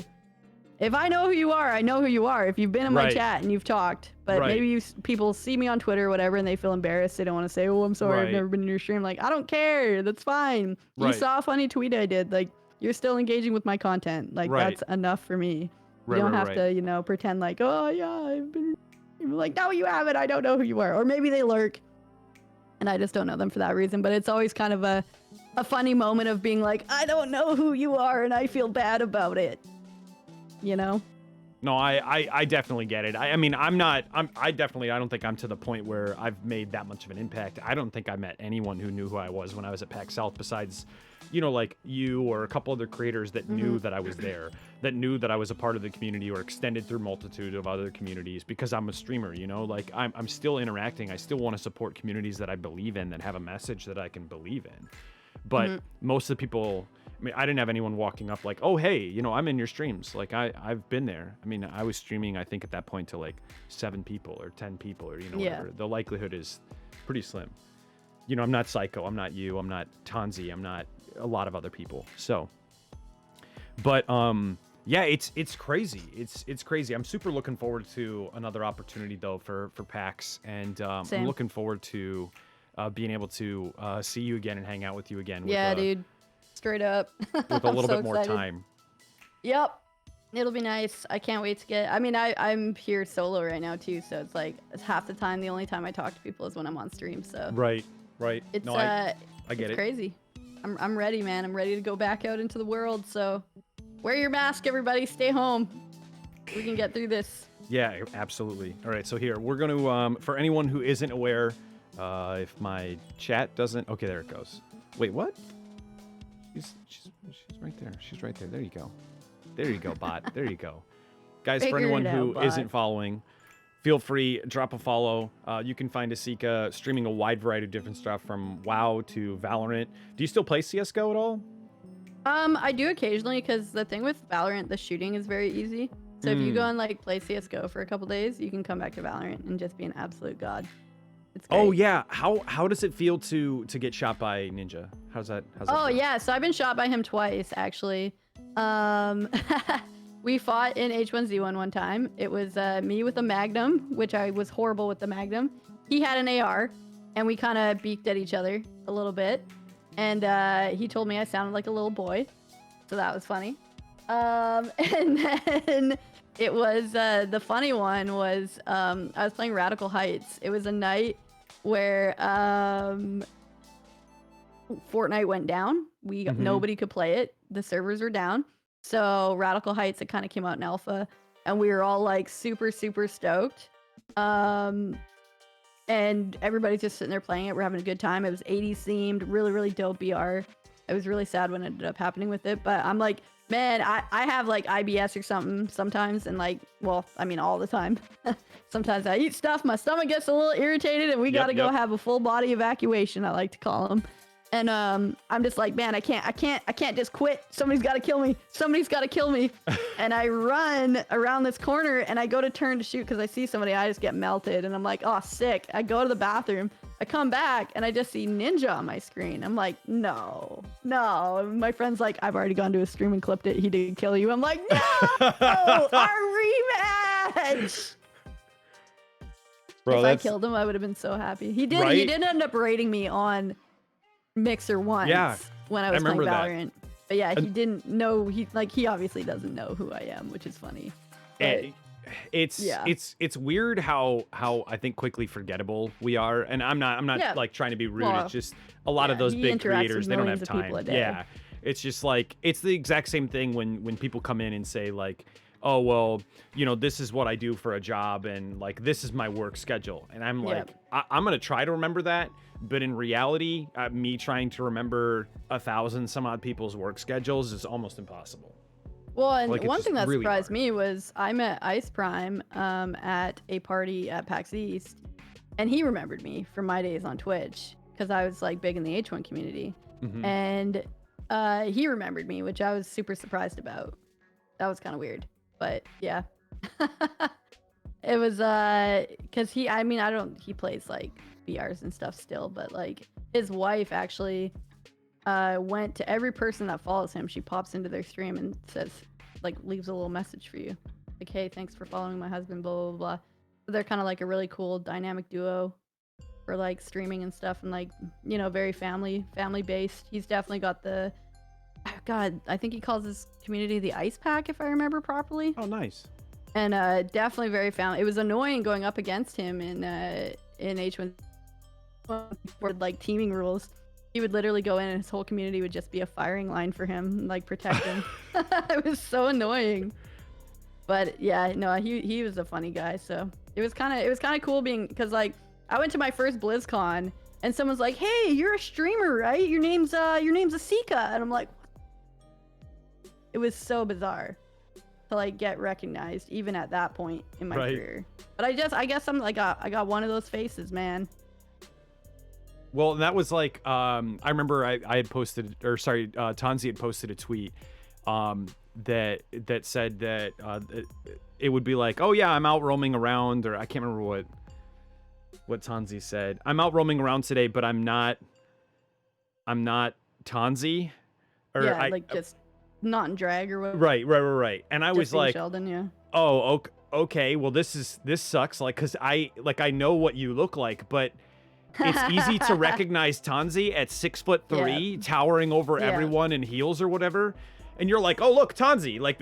if I know who you are, I know who you are. If you've been in my Right. chat and you've talked, but Right. maybe people see me on Twitter or whatever and they feel embarrassed. They don't want to say, "Oh, I'm sorry, I've Right. never been in your stream." Like, I don't care. That's fine. You Right. saw a funny tweet I did. Like, you're still engaging with my content. Like, Right. that's enough for me. You Right, don't right, have right. to, pretend like, "Oh yeah, I've been." You're like, "No, you haven't. I don't know who you are." Or maybe they lurk, and I just don't know them for that reason. But it's always kind of a funny moment of being like, "I don't know who you are, and I feel bad about it." You know? No, I definitely get it. I mean, I don't think I'm to the point where I've made that much of an impact. I don't think I met anyone who knew who I was when I was at PAX South besides, like you or a couple other creators that knew that I was there, that knew that I was a part of the community or extended through multitude of other communities because I'm a streamer, like I'm still interacting. I still want to support communities that I believe in, that have a message that I can believe in. But most of the people, I mean, I didn't have anyone walking up like, "Oh, hey, I'm in your streams." Like I've been there. I mean, I was streaming, I think at that point to like 7 people or 10 people or, Yeah. whatever. The likelihood is pretty slim. I'm not Psycho. I'm not you. I'm not Tanzi. I'm not a lot of other people. So, but, yeah, it's crazy. It's crazy. I'm super looking forward to another opportunity though for PAX. And, Same. I'm looking forward to, being able to, see you again and hang out with you again. Yeah, with, dude. Straight up. with a little So bit more excited. time. Yep. It'll be nice. I can't wait to get. I mean, I'm here solo right now too, so it's like it's half the time. The only time I talk to people is when I'm on stream. So Right. it's No, I get it's it. crazy. I'm ready, man. I'm ready to go back out into the world. So wear your mask, everybody. Stay home. We can get through this. Yeah, absolutely. All right, so here we're going to, for anyone who isn't aware, if my chat doesn't, okay, there it goes. Wait, what? She's right there. She's right there. There you go. There you go, bot. There you go. Guys, for Figured anyone it who out, isn't bot. following, feel free, drop a follow. You can find Asikaa streaming a wide variety of different stuff from WoW to Valorant. Do you still play CS:GO at all? I do occasionally because the thing with Valorant, the shooting is very easy. So if you go and like play CS:GO for a couple days, you can come back to Valorant and just be an absolute god. It's great. Oh yeah, how does it feel to get shot by Ninja? How's that Oh feel? yeah, so I've been shot by him twice actually. We fought in H1Z1 one time. It was me with a Magnum, which I was horrible with the Magnum. He had an AR, and we kind of beaked at each other a little bit. And he told me I sounded like a little boy, so that was funny. And then it was the funny one was I was playing Radical Heights. It was a night where Fortnite went down. Nobody could play it. The servers were down. So Radical Heights, it kind of came out in alpha, and we were all like super stoked. And everybody's just sitting there playing it. We're having a good time. It was 80s themed, really dope BR. I was really sad when it ended up happening with it, but I'm like, man, I have like IBS or something sometimes, and like, well, I mean all the time. Sometimes I eat stuff, my stomach gets a little irritated, and we gotta go have a full body evacuation, I like to call them. And I'm just like, man, I can't just quit. Somebody's got to kill me. Somebody's got to kill me. And I run around this corner and I go to turn to shoot because I see somebody. I just get melted and I'm like, oh, sick. I go to the bathroom. I come back and I just see Ninja on my screen. I'm like, no. My friend's like, I've already gone to his stream and clipped it. He didn't kill you. I'm like, no, our rematch. Bro, if I killed him, I would have been so happy. He did. Right? He did end up raiding me on Mixer once when I was playing remember that. Valorant. But yeah, he didn't know. He obviously doesn't know who I am, which is funny. But, It's weird how I think quickly forgettable we are, and I'm not like trying to be rude. Well, it's just a lot of those he big interacts with creators, they don't have millions of people time. a day. Yeah, it's just like it's the exact same thing when people come in and say like, oh well, this is what I do for a job, and like this is my work schedule, and I'm like, I'm gonna try to remember that. But in reality, me trying to remember 1,000 some odd people's work schedules is almost impossible. Well, and Like, it's one just thing that really surprised hard. me was I met Ice Prime at a party at PAX East, and he remembered me from my days on Twitch because I was like big in the H1 community, and he remembered me, which I was super surprised about. That was kind of weird, but yeah. It was because he plays like BRs and stuff still, but like his wife actually went to every person that follows him. She pops into their stream and says like leaves a little message for you, like, hey, thanks for following my husband, blah blah blah. So they're kind of like a really cool dynamic duo for like streaming and stuff, and like, you know, very family based. He's definitely got the, God, I think he calls his community the Ice Pack, if I remember properly. Oh, nice. And definitely very family. It was annoying going up against him in H1 for like teaming rules. He would literally go in and his whole community would just be a firing line for him, and, like, protect him. It was so annoying. But yeah, no, he was a funny guy. So it was kind of cool being, because like I went to my first BlizzCon and someone's like, "Hey, you're a streamer, right? Your name's Asikaa," and I'm like, it was so bizarre to like get recognized even at that point in my career. But I guess I'm like, I got one of those faces, man. Well, that was like, I remember I had posted, or sorry, Tanzi had posted a tweet that said that it would be like, oh yeah, I'm out roaming around, or I can't remember what Tanzi said. I'm out roaming around today, but I'm not Tanzi. Or yeah, like just not in drag or whatever. Right. And I was like, Sheldon, yeah. Oh, okay. Well, this sucks. Like, cause I know what you look like, but it's easy to recognize Tanzi at 6'3", towering over everyone in heels or whatever. And you're like, oh, look, Tanzi, like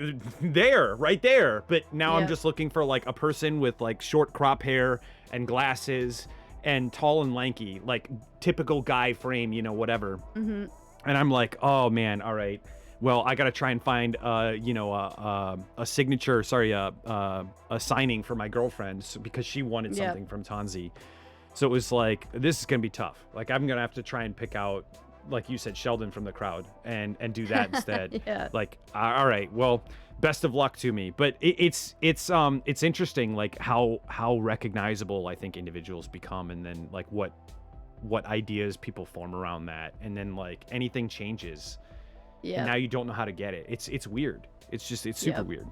right there. But now I'm just looking for like a person with like short crop hair and glasses and tall and lanky, like typical guy frame, you know, whatever. Mm-hmm. And I'm like, oh man, all right. Well, I gotta try and find, a signature. Sorry, a signing for my girlfriend because she wanted something from Tanzi. So it was like, this is gonna be tough. Like, I'm gonna have to try and pick out, like you said, Sheldon from the crowd and do that instead. Like, all right, well, best of luck to me. But it's interesting, like how recognizable I think individuals become, and then like what ideas people form around that, and then like anything changes. Yeah. And now you don't know how to get it. It's weird. It's super weird.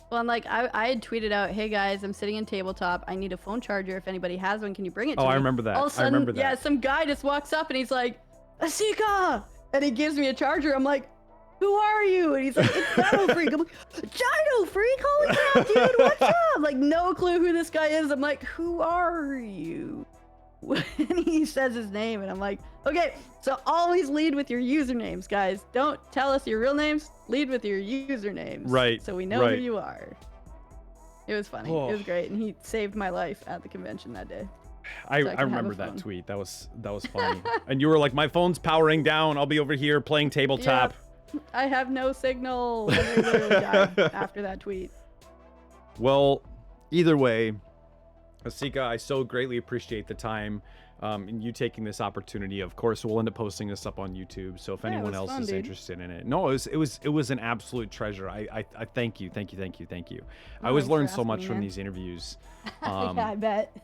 Well, and like I had tweeted out, "Hey guys, I'm sitting in tabletop. I need a phone charger. If anybody has one, can you bring it to me?" Oh, I remember that. All of a sudden, yeah, some guy just walks up and he's like, "Asikaa!" and he gives me a charger. I'm like, "Who are you?" And he's like, "It's Dino Freak." I'm like, "Dino Freak? Holy crap, dude! What's up?" Like, no clue who this guy is. I'm like, "Who are you?" And he says his name, and I'm like, okay, so always lead with your usernames, guys. Don't tell us your real names. Lead with your usernames. Right. So we know who you are. It was funny. Oh. It was great, and he saved my life at the convention that day. I remember that tweet. That was funny. And you were like, my phone's powering down. I'll be over here playing tabletop. Yep. I have no signal. And I literally died after that tweet. Well, either way, Asikaa, I so greatly appreciate the time and you taking this opportunity. Of course, we'll end up posting this up on YouTube, so if anyone else is interested in it. No, it was an absolute treasure. I thank you. I always learn so much from these interviews. Yeah, I bet.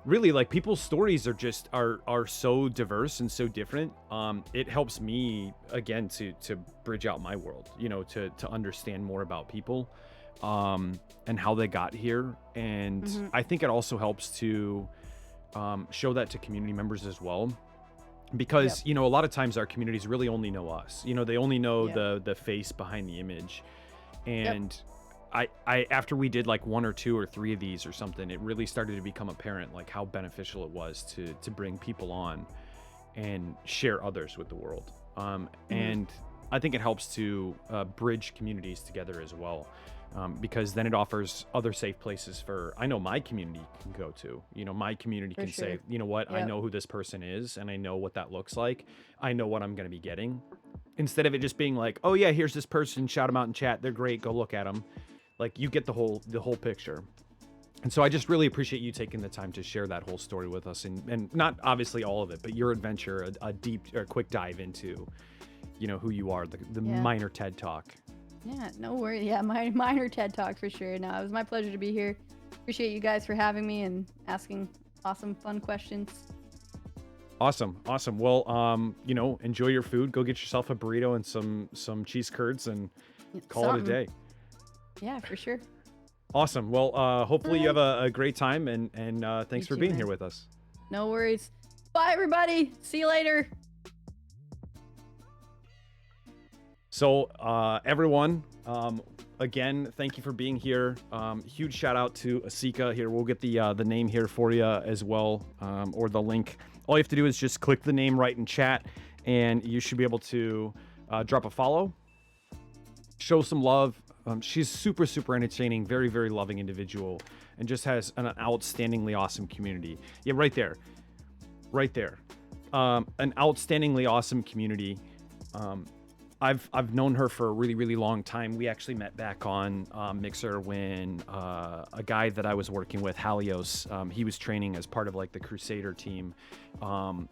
Really, like, people's stories are so diverse and so different. It helps me, again, to bridge out my world, you know, to understand more about people and how they got here. And I think it also helps to show that to community members as well, because you know, a lot of times our communities really only know us. You know, they only know the face behind the image. And I after we did like 1 or 2 or 3 of these or something, it really started to become apparent like how beneficial it was to bring people on and share others with the world. And I think it helps to bridge communities together as well. Because then it offers other safe places for, I know my community can go to, you know, my community can say, you know what, I know who this person is and I know what that looks like. I know what I'm going to be getting, instead of it just being like, oh yeah, here's this person, shout them out in chat. They're great. Go look at them. Like, you get the whole picture. And so I just really appreciate you taking the time to share that whole story with us, and not obviously all of it, but your adventure, a deep or quick dive into, you know, who you are, the minor TED Talk. Yeah, no worries. Yeah, my minor TED Talk for sure. No, it was my pleasure to be here. Appreciate you guys for having me and asking awesome, fun questions. Awesome. Well, you know, enjoy your food. Go get yourself a burrito and some cheese curds and call it a day. Yeah, for sure. Awesome. Well, hopefully you have a great time, and thanks for being here with us. No worries. Bye, everybody. See you later. So everyone, again, thank you for being here. Huge shout out to Asikaa here. We'll get the name here for you as well, or the link. All you have to do is just click the name right in chat, and you should be able to drop a follow, show some love. She's super, super entertaining, very, very loving individual, and just has an outstandingly awesome community. Yeah, right there. Right there. An outstandingly awesome community. I've known her for a really, really long time. We actually met back on Mixer when a guy that I was working with, Halios, he was training as part of like the Crusader team on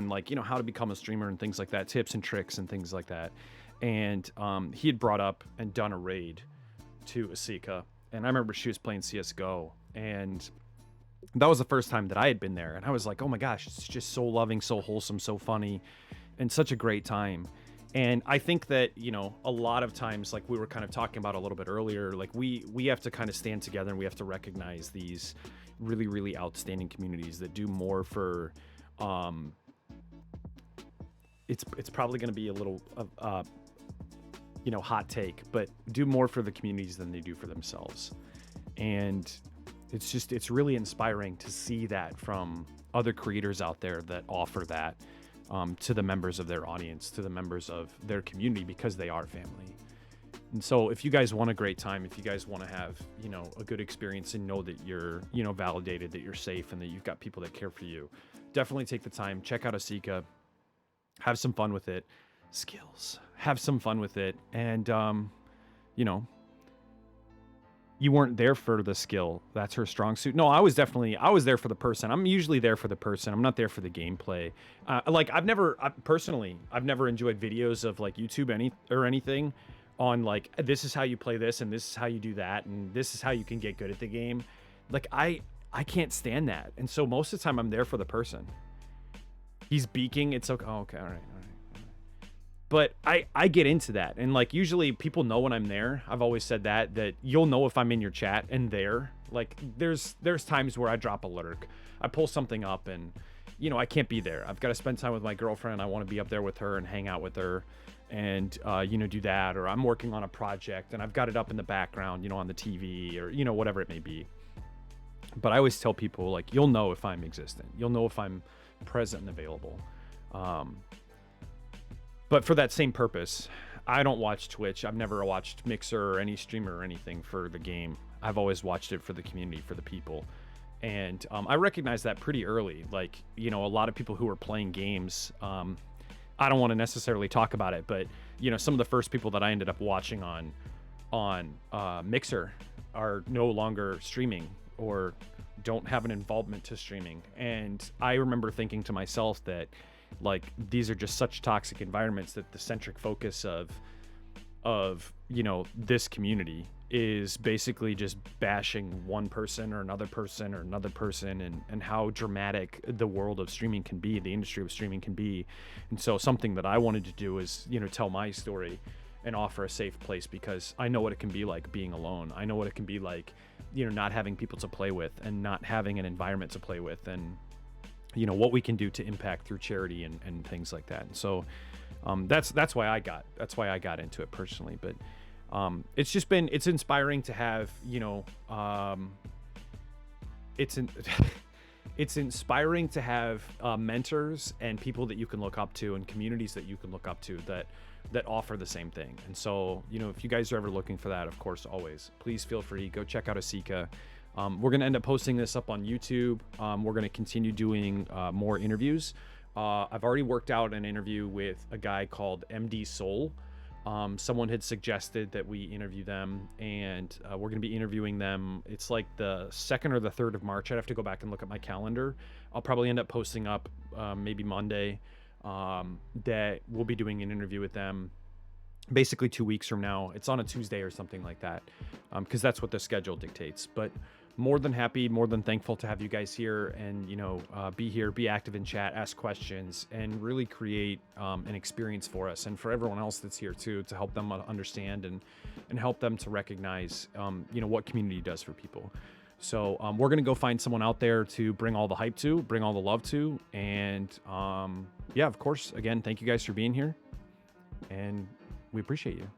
like, you know, how to become a streamer and things like that, tips and tricks and things like that. And he had brought up and done a raid to Asikaa. And I remember she was playing CSGO. And that was the first time that I had been there. And I was like, oh my gosh, it's just so loving, so wholesome, so funny, and such a great time. And I think that, you know, a lot of times, like we were kind of talking about a little bit earlier, like we have to kind of stand together, and we have to recognize these really, really outstanding communities that do more for, it's probably going to be a little, you know, hot take, but do more for the communities than they do for themselves. And it's really inspiring to see that from other creators out there that offer that to the members of their audience, to the members of their community, because they are family. And so if you guys want a great time, if you guys want to have, you know, a good experience and know that you're, you know, validated, that you're safe, and that you've got people that care for you, definitely take the time, check out Asikaa, have some fun with it, skills, have some fun with it. And, you know, you weren't there for the skill. That's her strong suit. No, I was there for the person. I'm usually there for the person. I'm not there for the gameplay. Like I've never enjoyed videos of like YouTube anything on like, this is how you play this, and this is how you do that, and this is how you can get good at the game. Like I can't stand that. And so most of the time I'm there for the person. He's beaking. It's okay. Oh, okay. All right. But I get into that, and like usually people know when I'm there. I've always said that you'll know if I'm in your chat and there. Like there's times where I drop a lurk, I pull something up, and you know I can't be there. I've got to spend time with my girlfriend. I want to be up there with her and hang out with her, and you know, do that. Or I'm working on a project and I've got it up in the background, you know, on the TV, or you know, whatever it may be. But I always tell people, like, you'll know if I'm existent. You'll know if I'm present and available. But for that same purpose, I don't watch Twitch. I've never watched Mixer or any streamer or anything for the game. I've always watched it for the community, for the people. And I recognized that pretty early. Like, you know, a lot of people who are playing games, I don't want to necessarily talk about it, but, you know, some of the first people that I ended up watching on Mixer are no longer streaming or don't have an involvement to streaming. And I remember thinking to myself that, like, these are just such toxic environments that the centric focus of you know, this community is basically just bashing one person or another person or another person, and how dramatic the world of streaming can be, the industry of streaming can be. And so something that I wanted to do is, you know, tell my story and offer a safe place, because I know what it can be like being alone. I know what it can be like, you know, not having people to play with and not having an environment to play with, and you know what we can do to impact through charity and things like that. And so that's why I got into it personally. But it's inspiring to have, you know, it's inspiring to have mentors and people that you can look up to, and communities that you can look up to that offer the same thing. And so, you know, if you guys are ever looking for that, of course, always, please feel free, go check out Asikaa. We're going to end up posting this up on YouTube. We're going to continue doing more interviews. I've already worked out an interview with a guy called MD Soul. Someone had suggested that we interview them, and we're going to be interviewing them. It's like the 2nd or the 3rd of March. I'd have to go back and look at my calendar. I'll probably end up posting up maybe Monday that we'll be doing an interview with them basically 2 weeks from now. It's on a Tuesday or something like that, because that's what the schedule dictates. But more than happy, more than thankful to have you guys here, and, you know, be here, be active in chat, ask questions, and really create an experience for us and for everyone else that's here too, to help them understand and help them to recognize, you know, what community does for people. So we're going to go find someone out there to bring all the hype to, bring all the love to. And yeah, of course, again, thank you guys for being here. And We appreciate you.